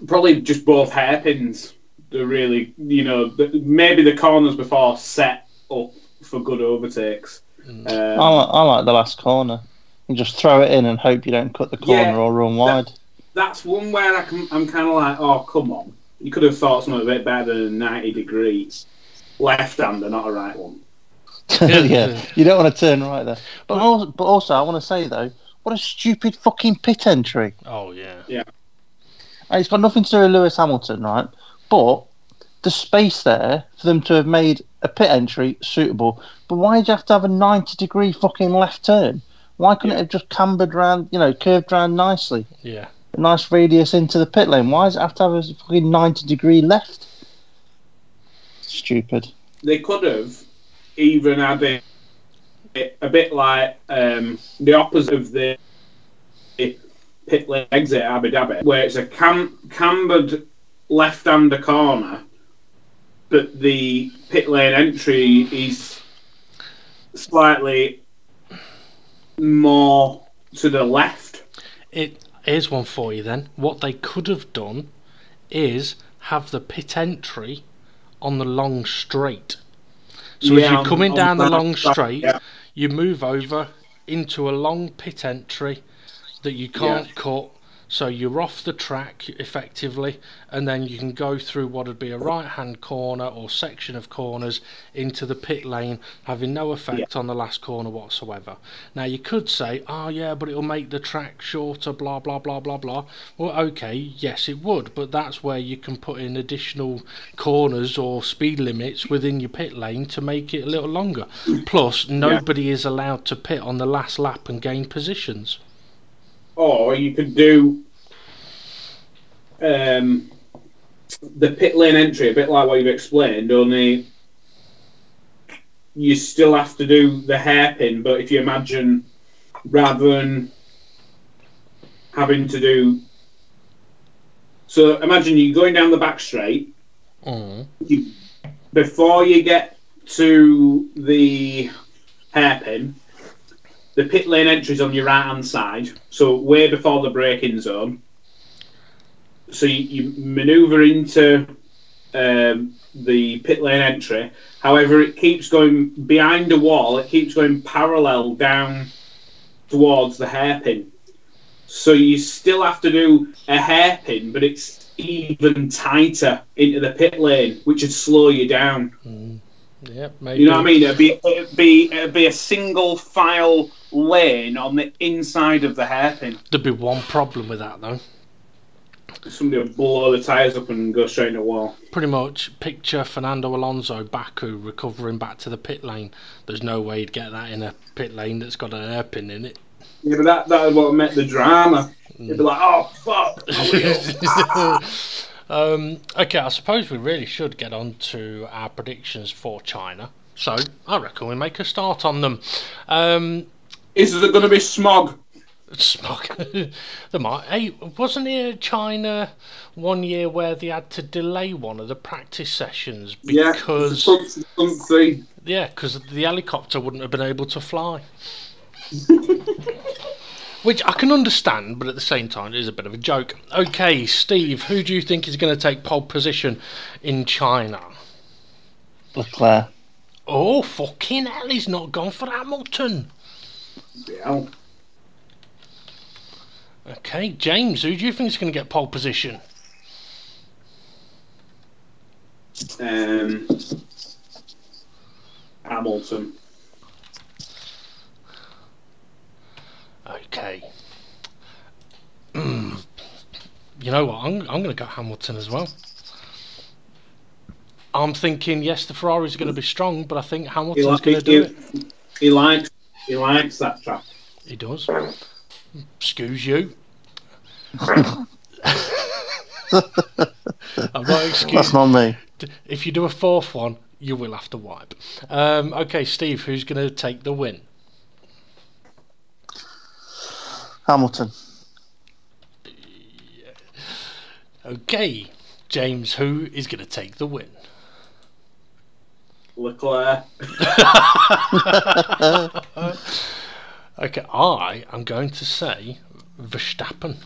Probably just both hairpins. They're really, maybe the corners before set up for good overtakes. I like the last corner. You just throw it in and hope you don't cut the corner or run wide. That's one where I'm kind of like, oh, come on. You could have thought something a bit better than 90 degrees. Left-hander, not a right one. Yeah, you don't want to turn right there. But also, I want to say, though, what a stupid fucking pit entry. Oh, yeah. Yeah. And it's got nothing to do with Lewis Hamilton, right? But the space there for them to have made a pit entry suitable. But why did you have to have a 90-degree fucking left turn? Why couldn't it have just cambered round, curved round nicely? Yeah. A nice radius into the pit lane. Why does it have to have a fucking 90-degree left? Stupid. They could have even had it a bit like the opposite of the pit lane exit at Abu Dhabi, where it's a cambered left-hander corner, but the pit lane entry is slightly more to the left. Here's one for you then. What they could have done is have the pit entry on the long straight. So as you're coming down the long straight, you move over into a long pit entry that you can't cut, so you're off the track effectively, and then you can go through what would be a right-hand corner or section of corners into the pit lane, having no effect on the last corner whatsoever. Now you could say, oh yeah, but it'll make the track shorter, blah blah blah blah blah. Well, okay, yes it would, but that's where you can put in additional corners or speed limits within your pit lane to make it a little longer. Plus, nobody is allowed to pit on the last lap and gain positions. Or you could do the pit lane entry, a bit like what you've explained, only you still have to do the hairpin, but if you imagine, rather than having to do... So imagine you're going down the back straight, before you get to the hairpin, the pit lane entry is on your right-hand side, so way before the braking zone. So you manoeuvre into the pit lane entry. However, it keeps going behind a wall. It keeps going parallel down towards the hairpin. So you still have to do a hairpin, but it's even tighter into the pit lane, which would slow you down. Yeah, maybe. You know what I mean? It'd be a single file lane on the inside of the hairpin. There'd be one problem with that though. Somebody would blow the tyres up and go straight in the wall. Pretty much picture Fernando Alonso Baku recovering back to the pit lane. There's no way he'd get that in a pit lane that's got an hairpin in it. Yeah, but that would what made the drama. It'd be like, oh fuck. Okay, I suppose we really should get on to our predictions for China. So I reckon we make a start on them. Is there going to be smog? Smog. There might. Hey, wasn't it China 1 year where they had to delay one of the practice sessions because the helicopter wouldn't have been able to fly. Which I can understand, but at the same time, it is a bit of a joke. Okay, Steve, who do you think is going to take pole position in China? Leclerc. Oh, fucking hell, he's not gone for Hamilton. Yeah. Okay, James, who do you think is going to get pole position? Hamilton. Okay. You know what? I'm going to go Hamilton as well. I'm thinking, yes, the Ferraris are going to be strong, but I think Hamilton's going to do it. He likes that track. He does. Excuse you. I'm not excusing. That's not me. If you do a fourth one, you will have to wipe. Okay, Steve, who's going to take the win? Hamilton. Okay, James, who is going to take the win? Leclerc. Okay, I am going to say Verstappen.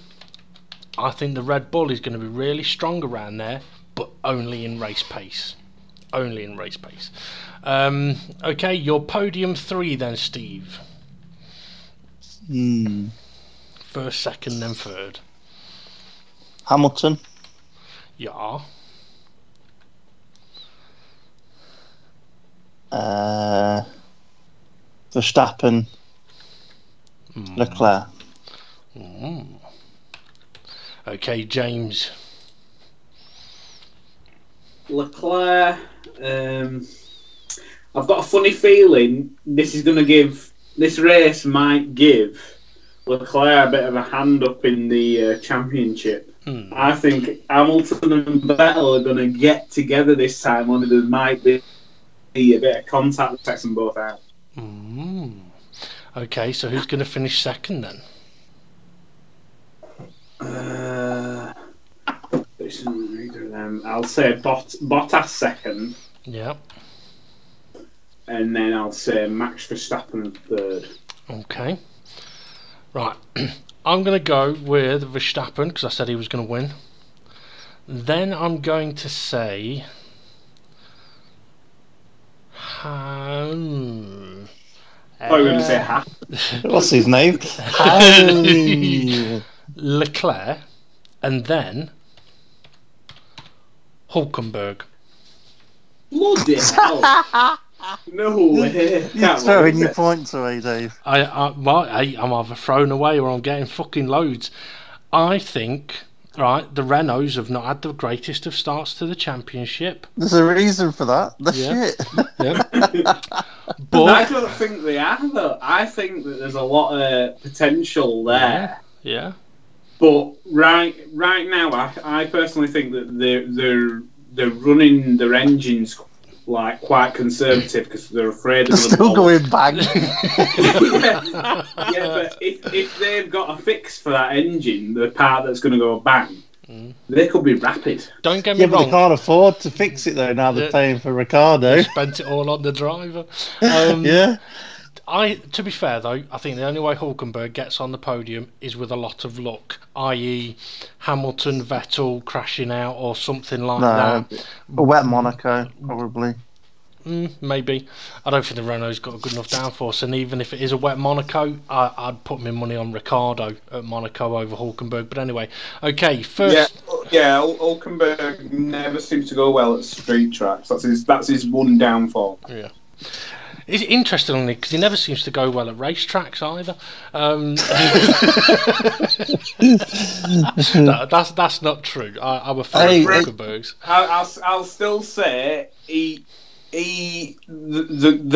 I think the Red Bull is going to be really strong around there, but only in race pace. Only in race pace. Okay, your podium 3 then, Steve. First, second, then third. Hamilton. Yeah. Verstappen. Leclerc. Okay, James. Leclerc. I've got a funny feeling this race might give Leclerc a bit of a hand up in the championship. I think Hamilton and Vettel are going to get together this time. Only there might be a bit of contact that takes them both out. Okay, so who's going to finish second then? I'll say Bottas second. Yeah. And then I'll say Max Verstappen third. Okay. Right. I'm going to go with Verstappen because I said he was going to win. Then I'm going to say... Oh, you're going to say Ha? What's his name? Leclerc. And then... Hulkenberg. Bloody hell. No way. You're throwing your points away, Dave. I'm either thrown away or I'm getting fucking loads. I think, right, the Renaults have not had the greatest of starts to the championship. There's a reason for that. The shit. Yeah. But I don't think they are, though. I think that there's a lot of potential there. Yeah. But right now, I personally think that they're running their engines like quite conservative because they're afraid of still going bang. yeah, but if they've got a fix for that engine, the part that's going to go bang, they could be rapid. Don't get me wrong. But they can't afford to fix it though. Now they're paying for Ricardo. They spent it all on the driver. Yeah. To be fair though, I think the only way Hulkenberg gets on the podium is with a lot of luck, i.e. Hamilton, Vettel crashing out or something like that. A wet Monaco, probably. Maybe. I don't think the Renault's got a good enough downforce, and even if it is a wet Monaco, I'd put my money on Ricardo at Monaco over Hulkenberg. But anyway, okay, first... Yeah, Hulkenberg never seems to go well at street tracks. That's his one downfall. Yeah. It's interesting because he never seems to go well at racetracks either. That's not true. I'm a fan of Hulkenberg's. I'll still say the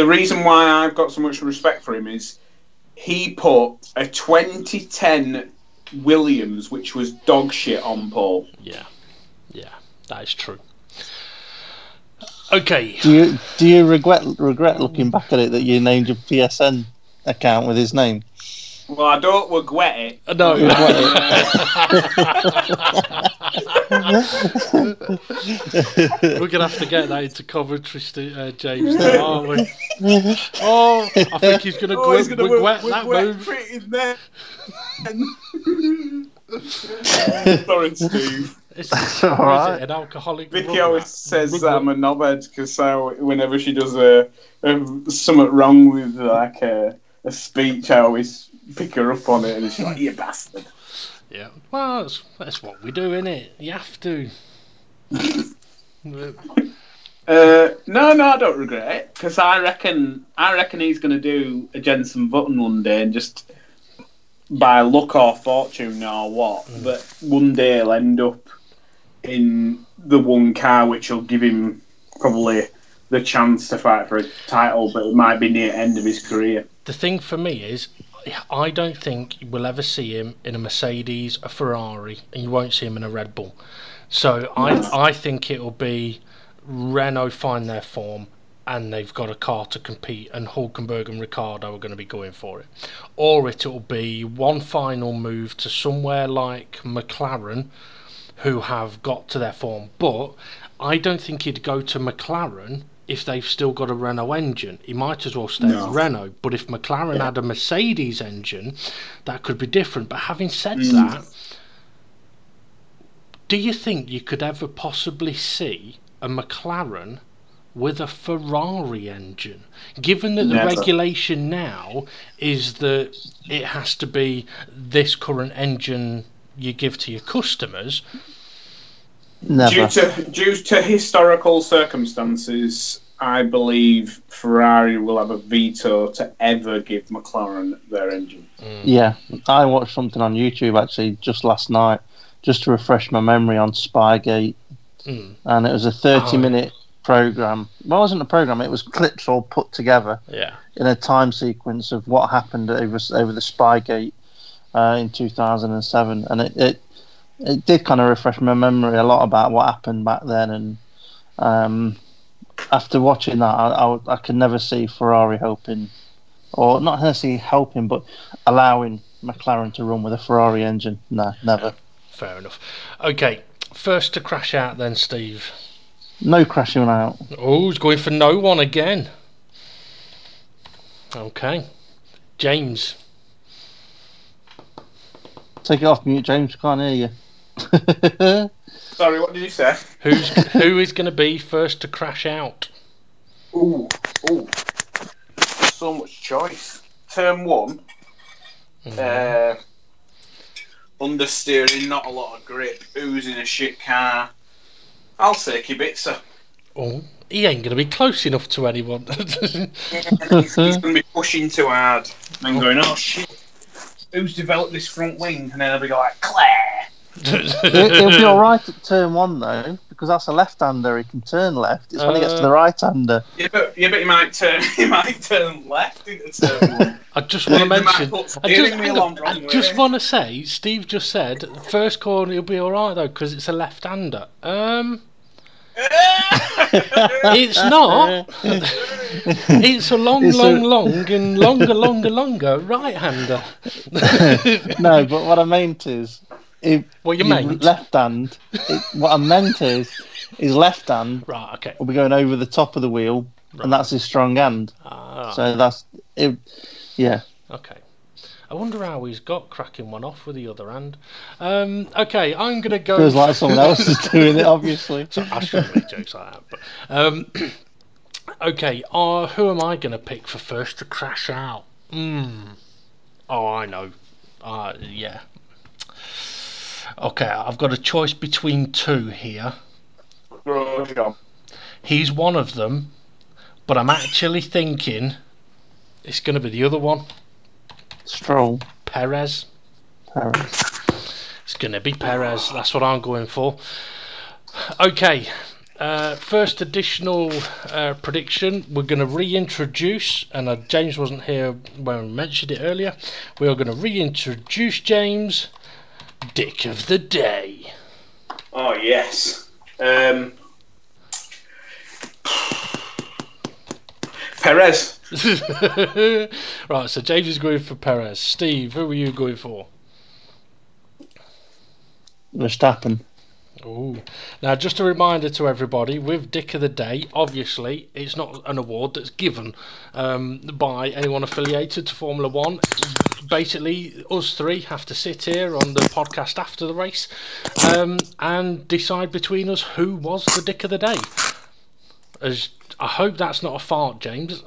reason why I've got so much respect for him is he put a 2010 Williams, which was dog shit, on pole. Yeah, that is true. Okay. Do you regret looking back at it that you named your PSN account with his name? Well, I don't regret it. No. We're gonna have to get that into commentary, James, now, aren't we? Oh, I think he's gonna regret that move. Sorry, Steve. It's all right. An alcoholic. Vicky always says that I'm a knobhead because whenever she does something wrong with like a speech, I always pick her up on it, and she's like, "You bastard." Yeah. Well, that's what we do, innit? You have to. No, I don't regret it because I reckon he's going to do a Jensen Button one day and just by luck or fortune or what, but one day he'll end up in the one car which will give him probably the chance to fight for a title, but it might be near the end of his career. The thing for me is, I don't think we'll ever see him in a Mercedes, a Ferrari, and you won't see him in a Red Bull. So I think it'll be Renault find their form, and they've got a car to compete, and Hulkenberg and Ricciardo are going to be going for it. Or it'll be one final move to somewhere like McLaren, who have got to their form. But I don't think he'd go to McLaren if they've still got a Renault engine. He might as well stay with Renault. But if McLaren had a Mercedes engine, that could be different. But having said that, do you think you could ever possibly see a McLaren with a Ferrari engine, given that the regulation now is that it has to be this current engine you give to your customers? Never. Due to historical circumstances, I believe Ferrari will have a veto to ever give McLaren their engine. Yeah, I watched something on YouTube actually just last night, just to refresh my memory on Spygate, and it was a 30-minute program. Well, it wasn't a program; it was clips all put together in a time sequence of what happened over the Spygate in 2007, and it did kind of refresh my memory a lot about what happened back then. And after watching that, I could never see Ferrari helping, or not necessarily helping, but allowing McLaren to run with a Ferrari engine. No, never. Fair enough. Okay, first to crash out then, Steve. No crashing out. Oh, he's going for no one again. Okay. James. Take it off mute, James. Can't hear you. Sorry, what did you say? Who is going to be first to crash out? Ooh. So much choice. Turn 1. Understeering, not a lot of grip. Who's in a shit car? I'll say Kubica. Oh, he ain't going to be close enough to anyone. He's going to be pushing too hard and going, oh shit, who's developed this front wing? And then they'll be like, Claire. He'll be alright at turn 1 though, because that's a left-hander. He can turn left. It's when he gets to the right-hander. Yeah, but he might turn left into turn 1. I just want to mention. I just want to say, Steve just said first corner he'll be alright though because it's a left-hander. It's not. It's a long and longer right-hander. No, but what I meant is, what you meant? Left hand. What I meant is his left hand. Right. Okay. Will be going over the top of the wheel, and that's his strong hand. So that's it. Yeah. Okay. I wonder how he's got cracking one off with the other hand. Okay, I'm going to go... Feels like someone else is doing it, obviously. So I shouldn't make jokes like that. But, okay, who am I going to pick for first to crash out? Oh, I know. Yeah. Okay, I've got a choice between 2 here. He's one of them, but I'm actually thinking it's going to be the other one. Stroll. Perez. It's going to be Perez. That's what I'm going for. Okay. First additional prediction. We're going to reintroduce, and James wasn't here when we mentioned it earlier. We are going to reintroduce James, Dick of the Day. Oh, yes. Perez. Right, so James is going for Perez. Steve, who are you going for? Verstappen. Ooh. Now, just a reminder to everybody, with Dick of the Day, obviously, it's not an award that's given by anyone affiliated to Formula 1. Basically, us 3 have to sit here on the podcast after the race and decide between us who was the Dick of the Day. I hope that's not a fart, James.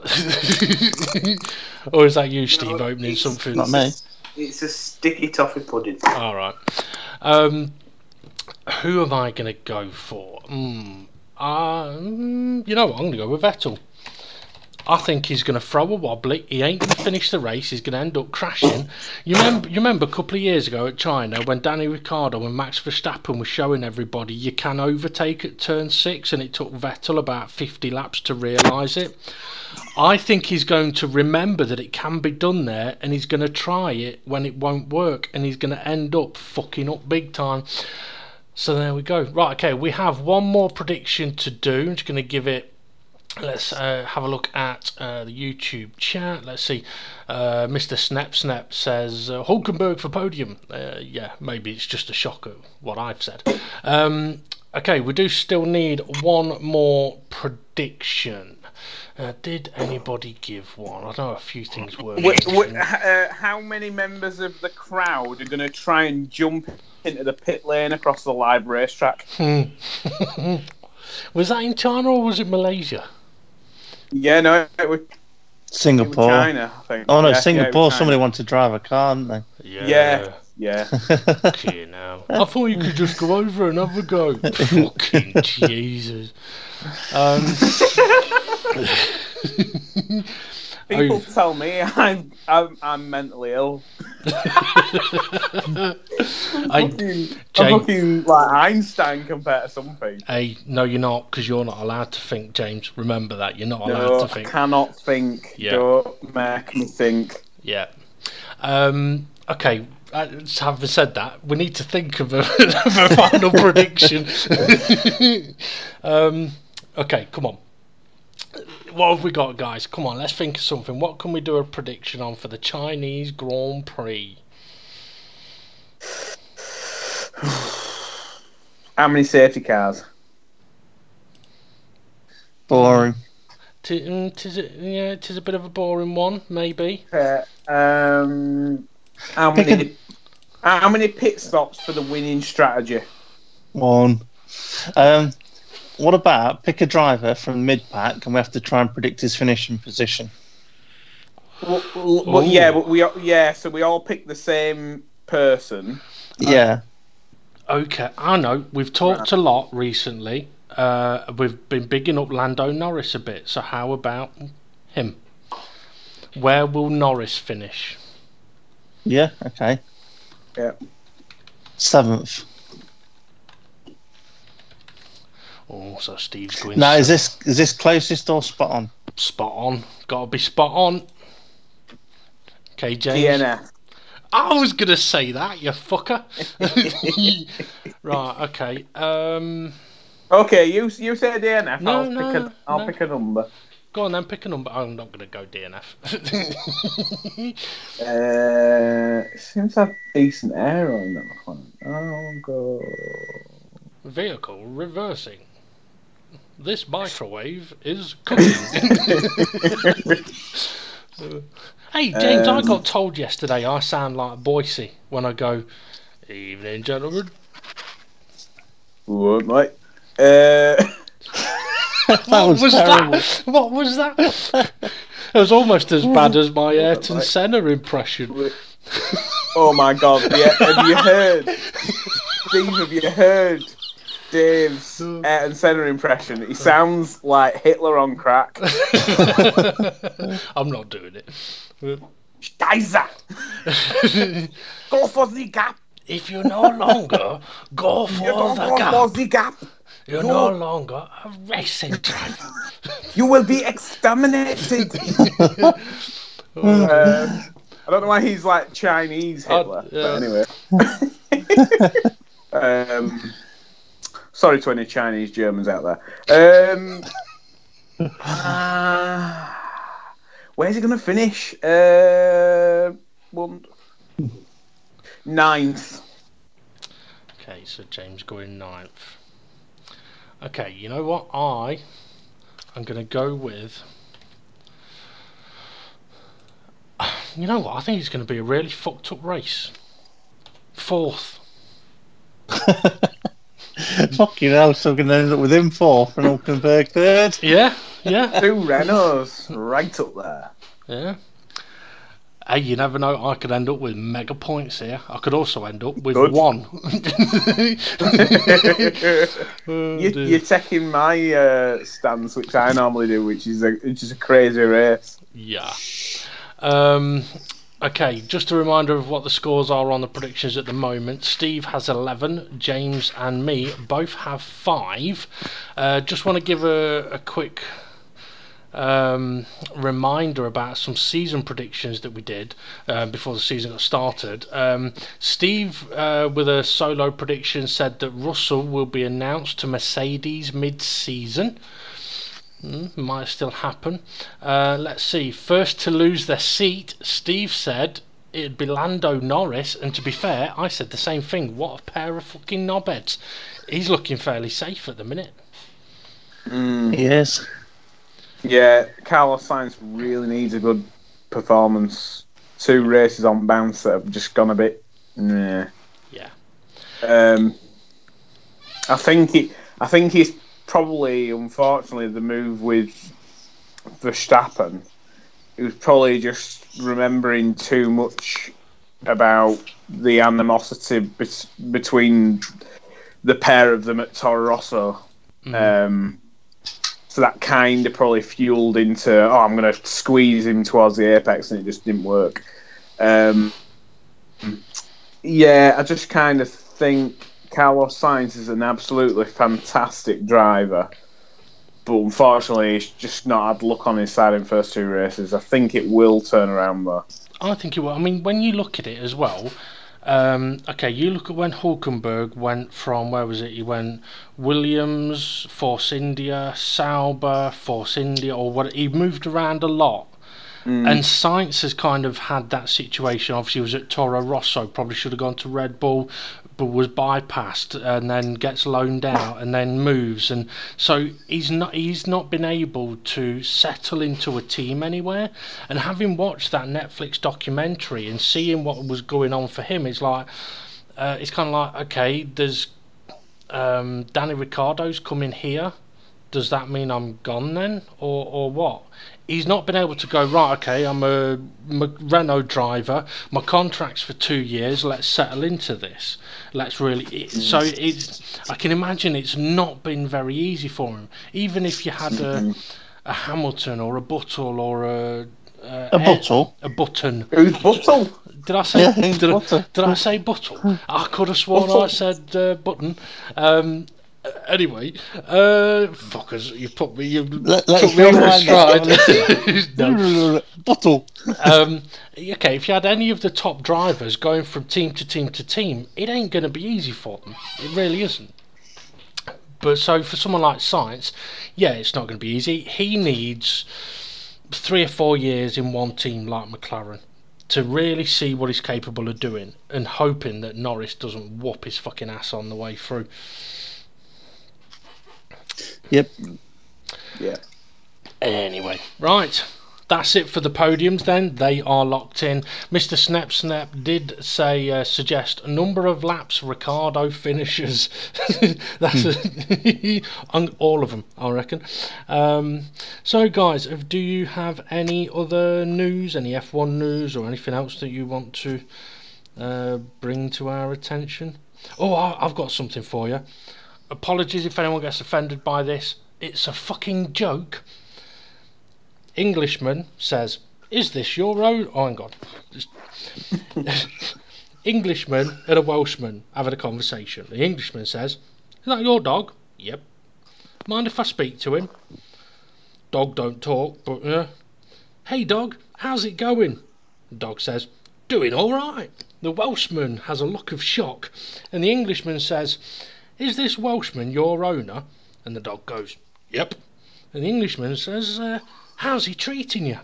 Or is that you, Steve, opening something? Not me. It's a sticky toffee pudding. All right. Who am I going to go for? You know what? I'm going to go with Vettel. I think he's going to throw a wobbly. He ain't going to finish the race. He's going to end up crashing. You remember a couple of years ago at China when Danny Ricciardo and Max Verstappen were showing everybody you can overtake at turn 6, and it took Vettel about 50 laps to realise it. I think he's going to remember that it can be done there, and he's going to try it when it won't work, and he's going to end up fucking up big time. So there we go. Right, okay, we have one more prediction to do. I'm just going to give it. Let's have a look at the YouTube chat. Let's see. Mr. Snap says Hulkenberg for podium. Yeah, maybe it's just a shock at what I've said. Okay, we do still need one more prediction. Did anybody give one? I know a few things were mentioned. How many members of the crowd are going to try and jump into the pit lane across the live racetrack? Was that in China or was it Malaysia? Yeah, no, it was Singapore. China, I think. Oh no, yeah, Singapore. Somebody wanted to drive a car, didn't they? Yeah. Okay, now. I thought you could just go over and have a go. Fucking Jesus. People tell me I'm mentally ill. I'm looking like Einstein compared to some people. Hey, no, you're not, because you're not allowed to think, James. Remember that. You're not allowed to think. I cannot think. Yeah. Don't make me think. Yeah. Okay. Having said that, we need to think of a final prediction. Okay, come on. What have we got, guys? Come on, let's think of something. What can we do a prediction on for the Chinese Grand Prix? How many safety cars? Boring. Tis a bit of a boring one, maybe. How many pit stops for the winning strategy? One. What about pick a driver from mid-pack and we have to try and predict his finishing position? Well, so we all pick the same person. Yeah. Okay, I know. We've talked a lot recently. We've been bigging up Lando Norris a bit, so how about him? Where will Norris finish? Yeah, okay. Yeah. 7th. Oh, so Steve's going. Now, is this closest or spot on? Spot on. Gotta be spot on. Okay, James. DNF. I was gonna say that, you fucker. Right. Okay. Okay, you say DNF. No, I'll pick a number. Go on then, pick a number. I'm not gonna go DNF. It seems to have decent air on that one. I'll go. Vehicle reversing. This microwave is cooking. Hey, James, I got told yesterday I sound like Boise when I go, evening, gentlemen. What, mate? What was that? It was almost as bad as my Ayrton Senna impression. Oh my God! Yeah, have you heard? Steve, have you heard Dave's Ayrton Senna impression? He sounds like Hitler on crack. I'm not doing it. Steiser! Go for the gap! If you no longer go for the gap, you're no longer a racing driver. You will be exterminated. I don't know why he's like Chinese Hitler, but anyway. Sorry to any Chinese Germans out there. Where's he going to finish? 9th. Okay, so James going 9th. Okay, you know what? I'm going to go with... You know what? I think it's going to be a really fucked up race. 4th. Fucking hell, so we're going to end up with him 4th and Hulkenberg 3rd. Yeah. 2 Renaults right up there. Yeah. Hey, you never know. I could end up with mega points here. I could also end up with Good. 1. You're taking my stance, which I normally do, which is a crazy race. Yeah. Okay, just a reminder of what the scores are on the predictions at the moment. Steve has 11, James and me both have 5. Just want to give a quick reminder about some season predictions that we did before the season got started. Steve, with a solo prediction, said that Russell will be announced to Mercedes mid-season. Might still happen. Let's see. First to lose their seat, Steve said it'd be Lando Norris, and to be fair, I said the same thing. What a pair of fucking knobheads. He's looking fairly safe at the minute. He is. Yeah, Carlos Sainz really needs a good performance. 2 races on bounce that have just gone a bit. Nah. Yeah. I think he's probably, unfortunately, the move with Verstappen. He was probably just remembering too much about the animosity between the pair of them at Toro Rosso. So that kind of probably fueled into, I'm going to squeeze him towards the apex, and it just didn't work. Yeah, I just kind of think Carlos Sainz is an absolutely fantastic driver, but unfortunately he's just not had luck on his side in the first 2 races. I think it will turn around though. I think it will. I mean, when you look at it as well, okay, you look at when Hulkenberg went from, where was it? He went Williams, Force India, Sauber, Force India, or what? He moved around a lot. And Sainz has kind of had that situation. Obviously, he was at Toro Rosso, probably should have gone to Red Bull, but was bypassed, and then gets loaned out, and then moves, and so he's not been able to settle into a team anywhere. And having watched that Netflix documentary and seeing what was going on for him, it's like it's kind of like, okay, there's Danny Ricciardo's coming here. Does that mean I'm gone then, or what? He's not been able to go, right, okay, I'm a Renault driver, my contract's for 2 years, let's settle into this. Let's really... So I can imagine it's not been very easy for him. Even if you had a Hamilton or a Buttle or a Buttle? A Button. Who's Buttle? Did I say, Yeah, did I say Buttle? I could have sworn I said Button. Anyway, fuckers, you put me on my stride. No. Bottle. Okay, if you had any of the top drivers going from team to team to team, it ain't going to be easy for them. It really isn't. But so for someone like Sainz, yeah, it's not going to be easy. He needs 3 or 4 years in one team like McLaren to really see what he's capable of doing, and hoping that Norris doesn't whoop his fucking ass on the way through. Yep. Yeah. Anyway, right. That's it for the podiums then. They are locked in. Mr. Snap did say, suggest a number of laps Ricciardo finishes. That's all of them, I reckon. So, guys, do you have any other news, any F1 news or anything else that you want to bring to our attention? Oh, I've got something for you. Apologies if anyone gets offended by this. It's a fucking joke. Englishman says, "Is this your road?" Oh, hang on. Englishman and a Welshman having a conversation. The Englishman says, "Is that your dog?" "Yep." "Mind if I speak to him?" Dog don't talk, but "Hey dog, how's it going?" The dog says, "Doing all right." The Welshman has a look of shock, and the Englishman says, "Is this Welshman your owner?" And the dog goes, "Yep." And the Englishman says, "How's he treating you?"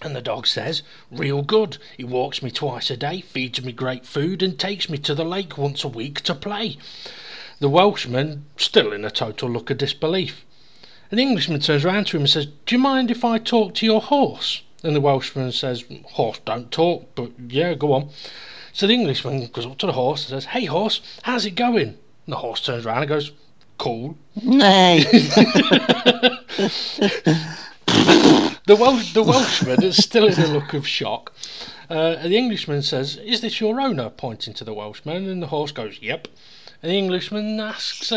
And the dog says, "Real good. He walks me twice a day, feeds me great food, and takes me to the lake once a week to play." The Welshman, still in a total look of disbelief. And the Englishman turns around to him and says, "Do you mind if I talk to your horse?" And the Welshman says, "Horse don't talk, but yeah, go on." So the Englishman goes up to the horse and says, "Hey horse, how's it going?" And the horse turns around and goes, "Cool." Nay. The Welshman is still in a look of shock, The Englishman says, "Is this your owner?" pointing to the Welshman, and the horse goes, "Yep." And the Englishman asks,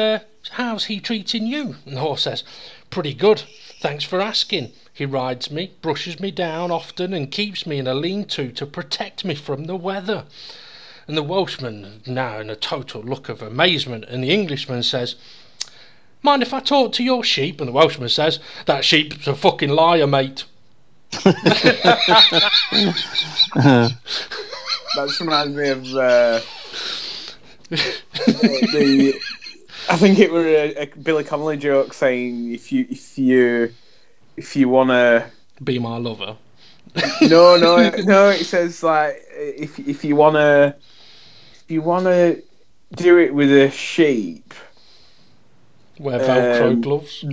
"How's he treating you?" And the horse says, "Pretty good, thanks for asking. He rides me, brushes me down often, and keeps me in a lean-to protect me from the weather." And the Welshman now in a total look of amazement, and the Englishman says, "Mind if I talk to your sheep?" And the Welshman says, "That sheep's a fucking liar, mate." That just reminds me of I think it was a Billy Connolly joke saying if you wanna be my lover. no. It says like if you wanna do it with a sheep, wear Velcro gloves.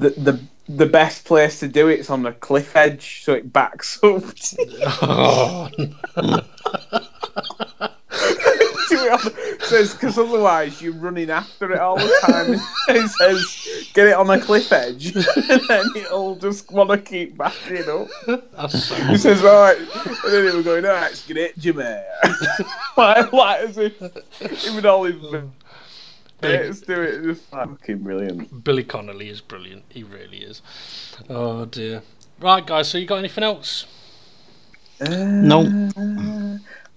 The best place to do it's on a cliff edge, so it backs up. Oh, no. Because otherwise you're running after it all the time. It says get it on a cliff edge, and then it'll just want to keep backing up. He says, "Right," and then it was going, "All right, let's get it, Jimmy." like as if even all his mates do it. It's just fucking brilliant. Billy Connolly is brilliant. He really is. Oh dear. Right, guys. So you got anything else? No.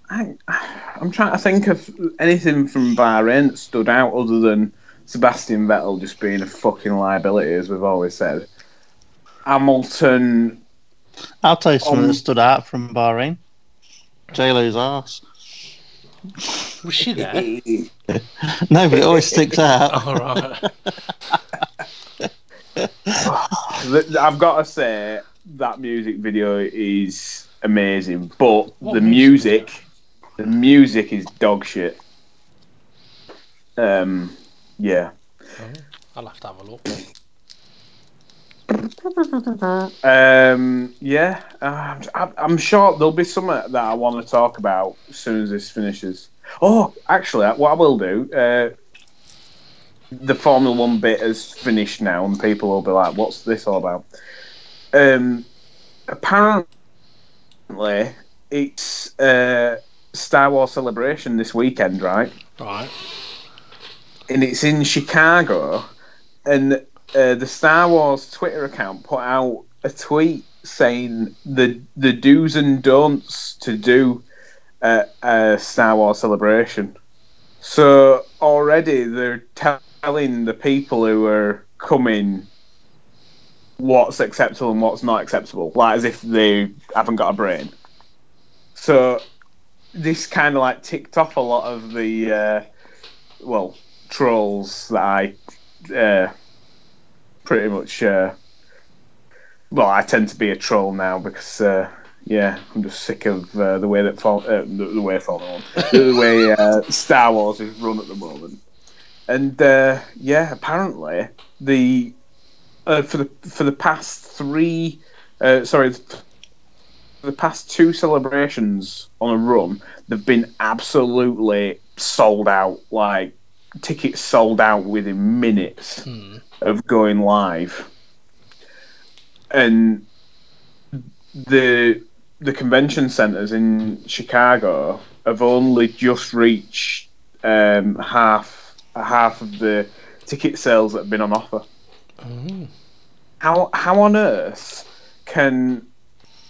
I'm trying to think of anything from Bahrain that stood out other than Sebastian Vettel just being a fucking liability, as we've always said. Hamilton. I'll tell you something that stood out from Bahrain. J-Lo's arse. Was she there? No, but it always sticks out. All right. I've got to say that music video is amazing, but the music is dog shit. Yeah. I'll have to have a look. Yeah. I'm sure there'll be something that I want to talk about as soon as this finishes. Oh, actually, what I will do, the Formula 1 bit has finished now, and people will be like, "What's this all about?" Apparently, it's Star Wars Celebration this weekend, right? Right. And it's in Chicago, and the Star Wars Twitter account put out a tweet saying the do's and don'ts to do a Star Wars Celebration. So already they're telling the people who are coming what's acceptable and what's not acceptable, like as if they haven't got a brain. So this kind of like ticked off a lot of the trolls that I pretty much I tend to be a troll now because I'm just sick of the way that the way Star Wars is run at the moment. And apparently for the past two celebrations on a run, they've been absolutely sold out. Like tickets sold out within minutes of going live, and the convention centres in Chicago have only just reached half of the ticket sales that have been on offer. Oh. How on earth can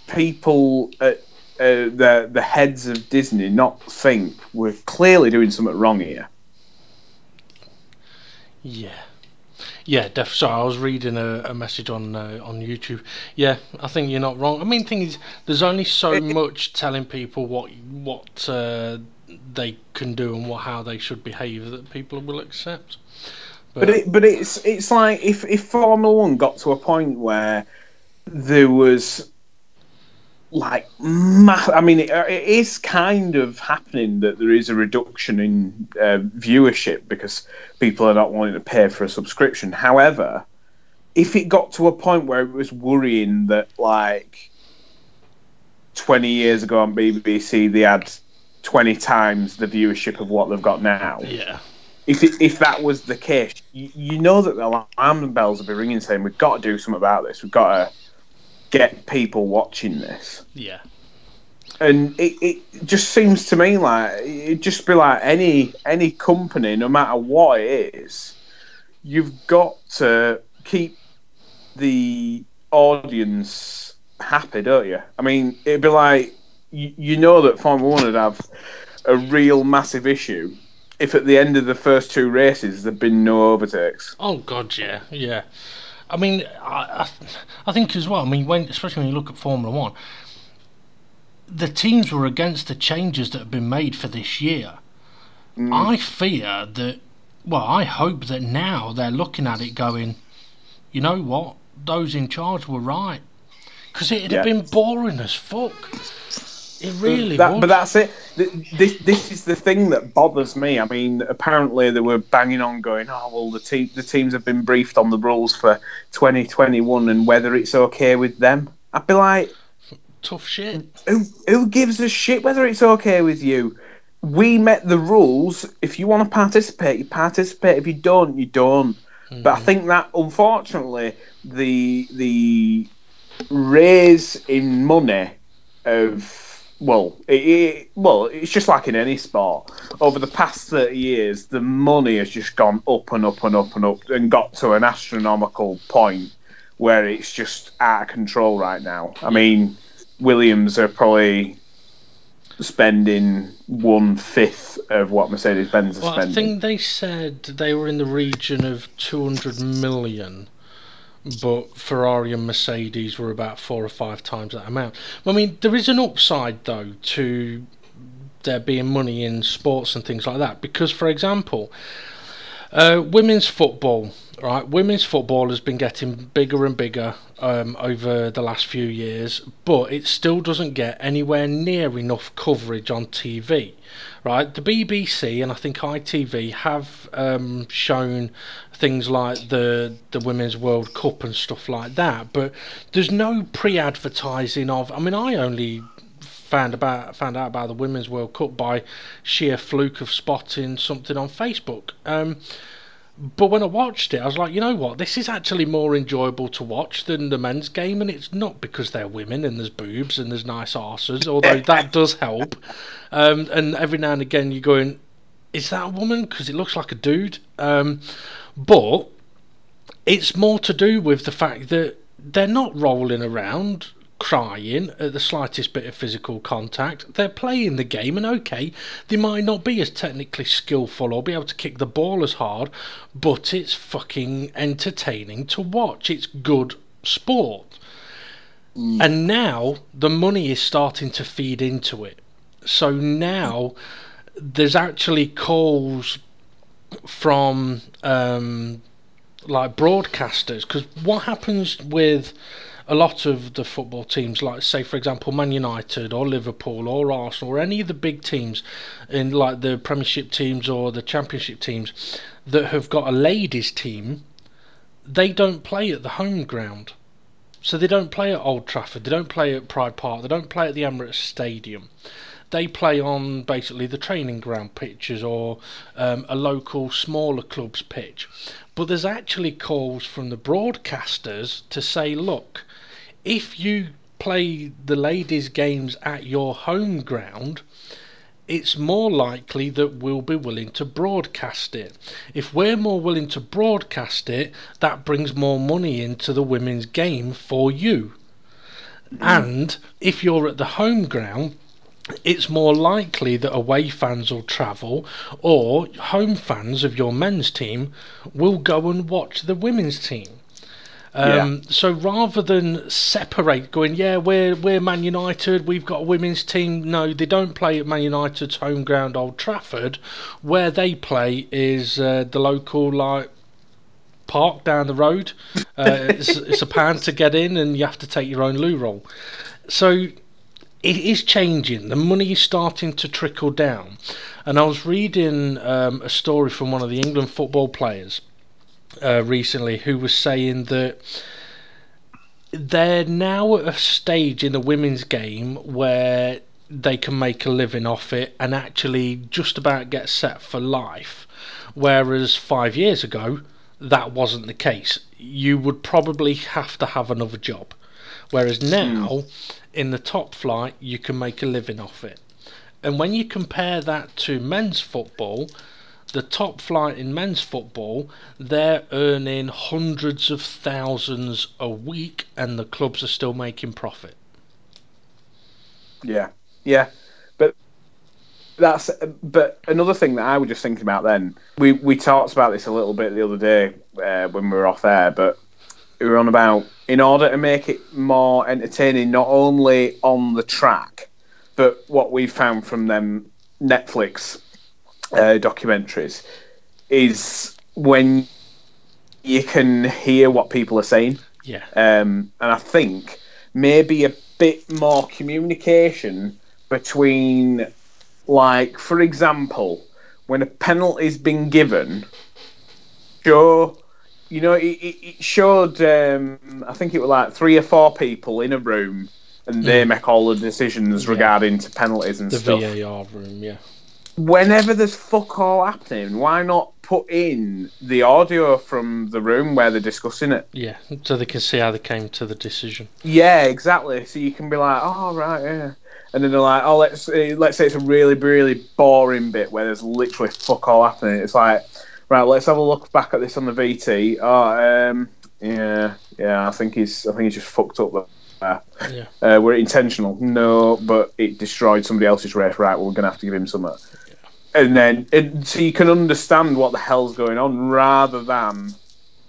people at the heads of Disney not think we're clearly doing something wrong here? Yeah, sorry, I was reading a message on YouTube. Yeah, I think you're not wrong. I mean, the thing is, there's only so much telling people what they can do and how they should behave that people will accept. But it's like if Formula 1 got to a point where there was like I mean, it is kind of happening that there is a reduction in viewership because people are not wanting to pay for a subscription. However, if it got to a point where it was worrying that like 20 years ago on BBC they had 20 times the viewership of what they've got now. Yeah. If that was the case, you know that the alarm bells would be ringing saying we've got to do something about this. We've got to get people watching this. Yeah. And it just seems to me like it'd just be like any company, no matter what it is, you've got to keep the audience happy, don't you? I mean, it'd be like you know that Formula One would have a real massive issue if at the end of the first two races there'd been no overtakes. Oh God, yeah. I mean, I think as well. I mean, especially when you look at Formula One, the teams were against the changes that have been made for this year. I fear that. Well, I hope that now they're looking at it, going, you know what? Those in charge were right, because it'd have been boring as fuck. It really would. But that's it. This is the thing that bothers me. I mean, apparently they were banging on, going, "Oh well, the teams have been briefed on the rules for 2021 and whether it's okay with them." I'd be like, tough shit. Who gives a shit whether it's okay with you? We met the rules. If you want to participate, you participate. If you don't, you don't. But I think that, unfortunately, the raise in money of it's just like in any sport. Over the past 30 years, the money has just gone up and up and up and up and got to an astronomical point where it's just out of control right now. I mean, Williams are probably spending 1/5 of what Mercedes-Benz are spending. I think they said they were in the region of 200 million, but Ferrari and Mercedes were about 4 or 5 times that amount. I mean, there is an upside though to there being money in sports and things like that, because, for example, women's football. Right, women's football has been getting bigger and bigger over the last few years, but it still doesn't get anywhere near enough coverage on TV. Right, the BBC and I think ITV have shown things like the Women's World Cup and stuff like that, but there's no pre-advertising of. I mean, I only found out about the Women's World Cup by sheer fluke of spotting something on Facebook. But when I watched it, I was like, you know what? This is actually more enjoyable to watch than the men's game, and it's not because they're women and there's boobs and there's nice arses, although that does help. And every now and again you're going, is that a woman? Because it looks like a dude. But it's more to do with the fact that they're not rolling around crying at the slightest bit of physical contact. They're playing the game, and okay, they might not be as technically skillful or be able to kick the ball as hard, but it's fucking entertaining to watch. It's good sport. And now the money is starting to feed into it. So now there's actually calls from like broadcasters, because what happens with a lot of the football teams, like say for example Man United or Liverpool or Arsenal or any of the big teams in like the Premiership teams or the Championship teams that have got a ladies team, they don't play at the home ground. So they don't play at Old Trafford, they don't play at Pride Park, they don't play at the Emirates Stadium. They play on basically the training ground pitches or a local smaller club's pitch. But there's actually calls from the broadcasters to say, look, if you play the ladies' games at your home ground, it's more likely that we'll be willing to broadcast it. If we're more willing to broadcast it, that brings more money into the women's game for you. And if you're at the home ground, it's more likely that away fans will travel, or home fans of your men's team will go and watch the women's team. So rather than separate, going, yeah, we're Man United, we've got a women's team. No, they don't play at Man United's home ground, Old Trafford. Where they play is the local like park down the road. It's a pound to get in, and you have to take your own loo roll. So it is changing. The money is starting to trickle down. And I was reading a story from one of the England football players recently, who was saying that they're now at a stage in the women's game where they can make a living off it and actually just about get set for life. Whereas 5 years ago, that wasn't the case. You would probably have to have another job. Whereas now, in the top flight, you can make a living off it. And when you compare that to men's football, the top flight in men's football, they're earning hundreds of thousands a week, and the clubs are still making profit. Yeah, but another thing that I was just thinking about then, we talked about this a little bit the other day when we were off air, but we were on about, in order to make it more entertaining, not only on the track, but what we found from them Netflix documentaries is when you can hear what people are saying. Yeah. And I think maybe a bit more communication between, like, for example, when a penalty's been given, it showed, I think it was like 3 or 4 people in a room, and they make all the decisions regarding to penalties and stuff. The VAR room, yeah. Whenever there's fuck all happening, why not put in the audio from the room where they're discussing it? Yeah, so they can see how they came to the decision. Yeah, exactly. So you can be like, oh, right, yeah. And then they're like, oh, let's say it's a really, really boring bit where there's literally fuck all happening. It's like, right, let's have a look back at this on the VT. Oh, yeah, I think he's just fucked up there. Yeah. Were it intentional? No, but it destroyed somebody else's race. Right, well, we're going to have to give him something. Yeah. And then, so you can understand what the hell's going on, rather than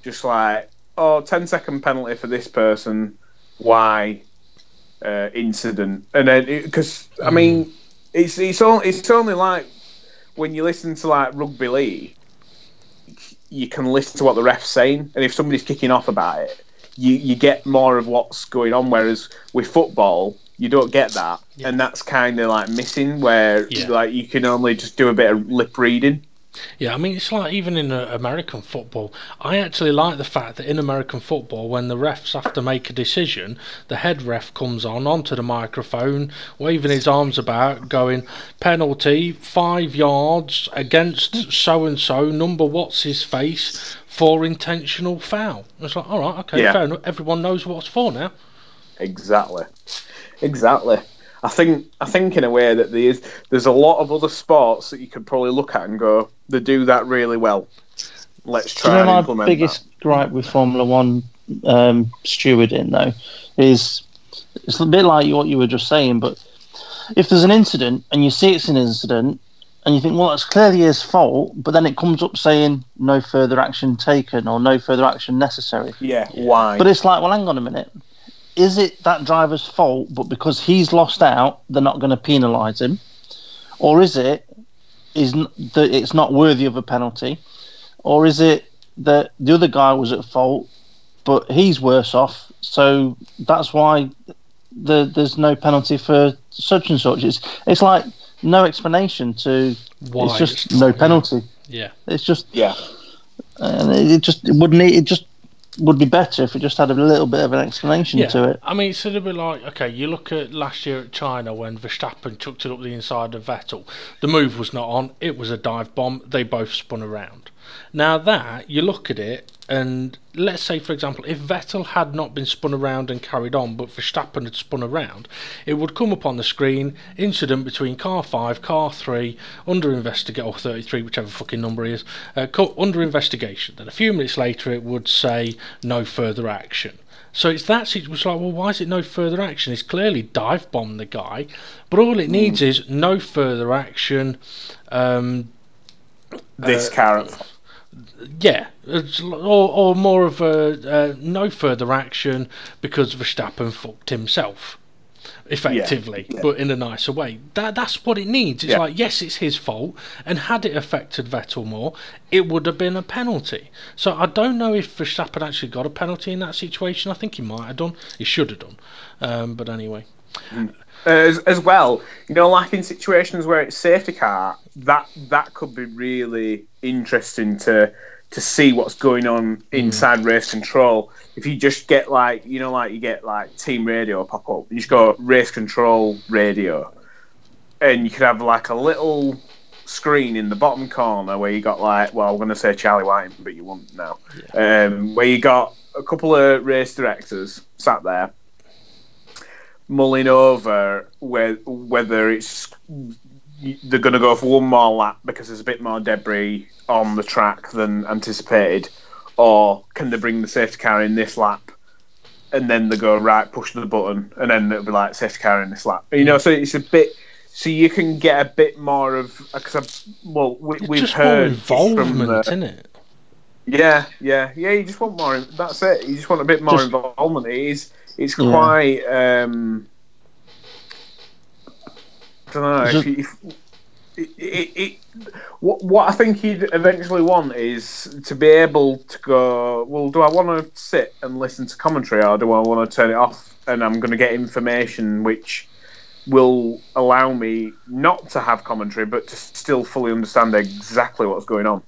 just like, 10-second penalty for this person. Why? Incident. And then, because, I mean, it's only like when you listen to like rugby league, you can listen to what the ref's saying, and if somebody's kicking off about it, you get more of what's going on, whereas with football, you don't get that. Yeah. And that's kind of like missing, where like you can only just do a bit of lip reading. Yeah, I mean, it's like even in American football, I actually like the fact that in American football, when the refs have to make a decision, the head ref comes onto the microphone, waving his arms about, going, penalty, 5 yards against so-and-so, number what's his face, for intentional foul. It's like, all right, okay, fair enough. Everyone knows what it's for now. Exactly. I think in a way that there's a lot of other sports that you could probably look at and go, they do that really well. Let's try and implement that. My biggest gripe with Formula One stewarding, though, is it's a bit like what you were just saying, but if there's an incident and you see it's an incident and you think, well, that's clearly his fault, but then it comes up saying no further action taken or no further action necessary. Yeah, why? But it's like, well, hang on a minute. Is it that driver's fault, but because he's lost out, they're not going to penalise him? Or is it that it's not worthy of a penalty? Or is it that the other guy was at fault, but he's worse off, so that's why there's no penalty for such and such? It's like no explanation to why. It's just no penalty. Yeah. It's just and it would be better if it just had a little bit of an explanation to it. I mean, it's a little bit like, okay, you look at last year at China when Verstappen chucked it up the inside of Vettel. The move was not on, it was a dive bomb, they both spun around. Now that, you look at it, and let's say, for example, if Vettel had not been spun around and carried on, but Verstappen had spun around, it would come up on the screen, incident between car 5, car 3, under investigation, or 33, whichever fucking number he is, under investigation. Then a few minutes later it would say no further action. So it's that situation. It's like, well, why is it no further action? It's clearly dive bombed the guy, but all it needs is no further action. This current. Yeah, or more of a no further action because Verstappen fucked himself, effectively, but in a nicer way. That's what it needs. It's like, yes, it's his fault, and had it affected Vettel more, it would have been a penalty. So I don't know if Verstappen actually got a penalty in that situation. I think he might have done. He should have done. But anyway. As well, like in situations where it's safety car, that could be really interesting to see what's going on inside race control. If you just get like you get like team radio pop up, you just go race control radio, and you could have like a little screen in the bottom corner where you got like, well, I'm going to say Charlie White, but you won't now, where you got a couple of race directors sat there. mulling over whether they're going to go for one more lap because there's a bit more debris on the track than anticipated, or can they bring the safety car in this lap and then they go, right, push the button, and then it'll be like safety car in this lap. So it's a bit, so you can get a bit more of, because we've just heard more involvement, isn't it? Yeah. You just want more. That's it. You just want a bit more involvement. It's quite. I don't know. What I think you'd eventually want is to be able to go, well, do I want to sit and listen to commentary, or do I want to turn it off and I'm going to get information which will allow me not to have commentary but to still fully understand exactly what's going on.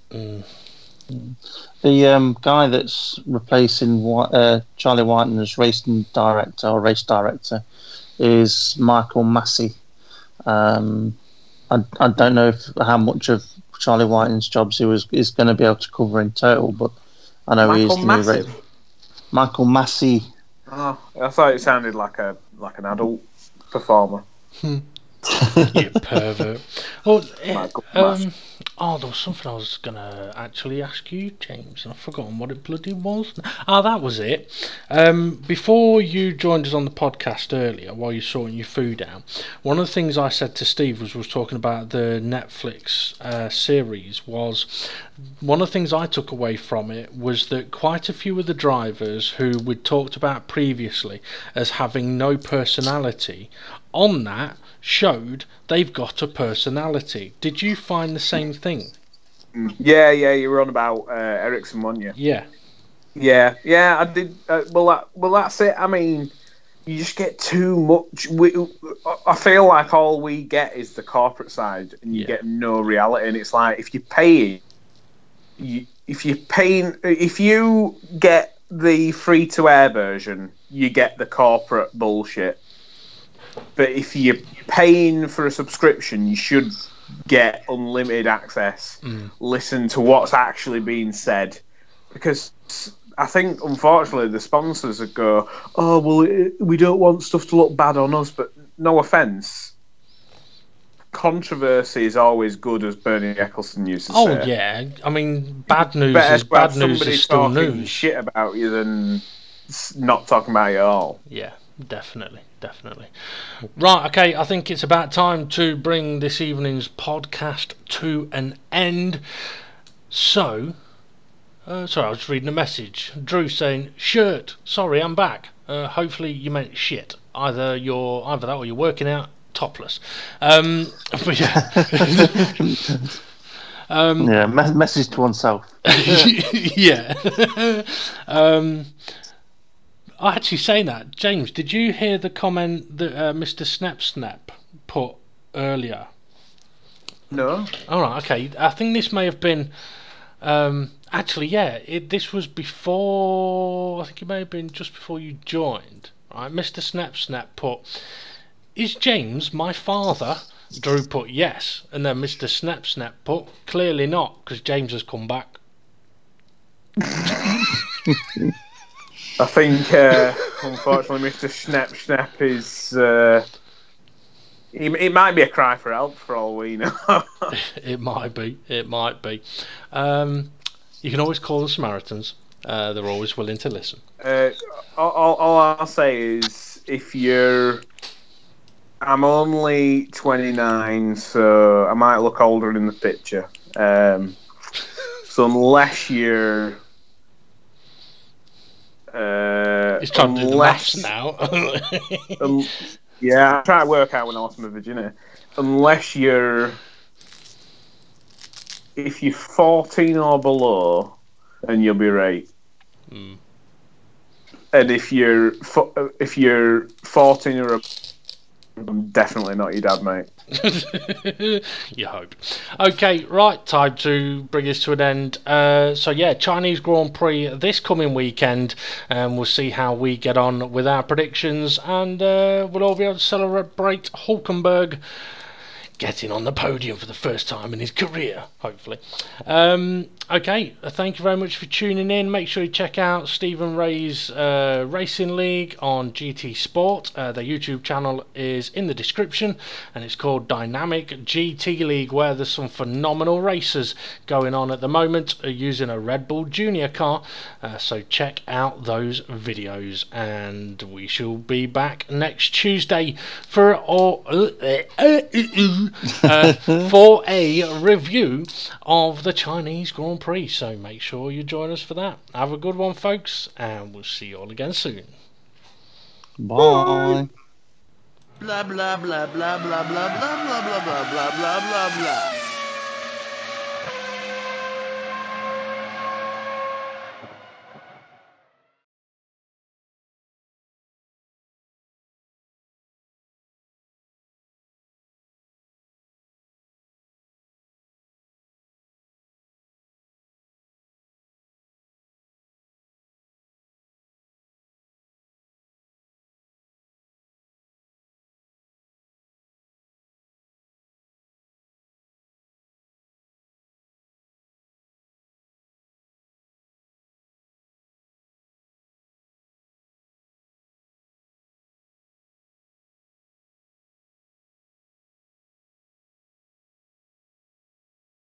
The guy that's replacing Charlie Whiting as race director is Michael Massey. I don't know how much of Charlie Whiting's jobs he is going to be able to cover in total, but I know he is the new race. Michael Massey. Oh, I thought it sounded like an adult performer. You pervert. Well, there was something I was going to actually ask you, James, and I've forgotten what it bloody was. That was it. Before you joined us on the podcast earlier, while you're sorting your food out, one of the things I said to Steve was talking about the Netflix series. One of the things I took away from it was that quite a few of the drivers who we'd talked about previously as having no personality on that showed they've got a personality. Did you find the same thing? Yeah, you were on about Ericsson, weren't you? Yeah, I did. Well, that's it. I mean, you just get too much. I feel like all we get is the corporate side, and you get no reality. And it's like if you get the free-to-air version, you get the corporate bullshit. But if you're paying for a subscription, you should get unlimited access. Listen to what's actually being said, because I think unfortunately the sponsors would go, "Oh well, we don't want stuff to look bad on us." But no offence, controversy is always good, as Bernie Ecclestone used to say. Oh yeah, I mean, bad news is bad news is still news. Shit about you than not talking about you at all. Yeah, definitely. Right, okay, I think it's about time to bring this evening's podcast to an end. So, sorry, I was reading a message. Drew saying, "Shirt, sorry, I'm back. Hopefully you meant shit. Either that or you're working out topless." But yeah. Message to oneself. Yeah. Actually, saying that, James, did you hear the comment that Mr. Snap put earlier? No. All right, okay. I think this may have been. This was before. I think it may have been just before you joined. Right, Mr. Snap put, "Is James my father?" Drew put yes, and then Mr. Snap put, "Clearly not, because James has come back." I think, unfortunately, Mr. Snap is. It might be a cry for help for all we know. It might be. You can always call the Samaritans. They're always willing to listen. All I'll say is, I'm only 29, so I might look older in the picture. So unless you're. He's trying to do the maths now. Yeah, I try to work out when I lost my virginity. If you're 14 or below, then you'll be right. And if you're 14 or above, I'm definitely not your dad, mate. You hope. Okay, right, time to bring this to an end. Chinese Grand Prix this coming weekend, and we'll see how we get on with our predictions, and we'll all be able to celebrate Hulkenberg getting on the podium for the first time in his career, hopefully. Okay, thank you very much for tuning in. Make sure you check out Stephen Ray's Racing League on GT Sport. Their YouTube channel is in the description, and it's called Dynamic GT League, where there's some phenomenal racers going on at the moment using a Red Bull Junior car. So check out those videos, and we shall be back next Tuesday for a review of the Chinese Grand Prix. So make sure you join us for that. Have a good one, folks, and we'll see you all again soon. Bye. Blah blah blah blah blah blah blah blah blah blah blah blah blah blah.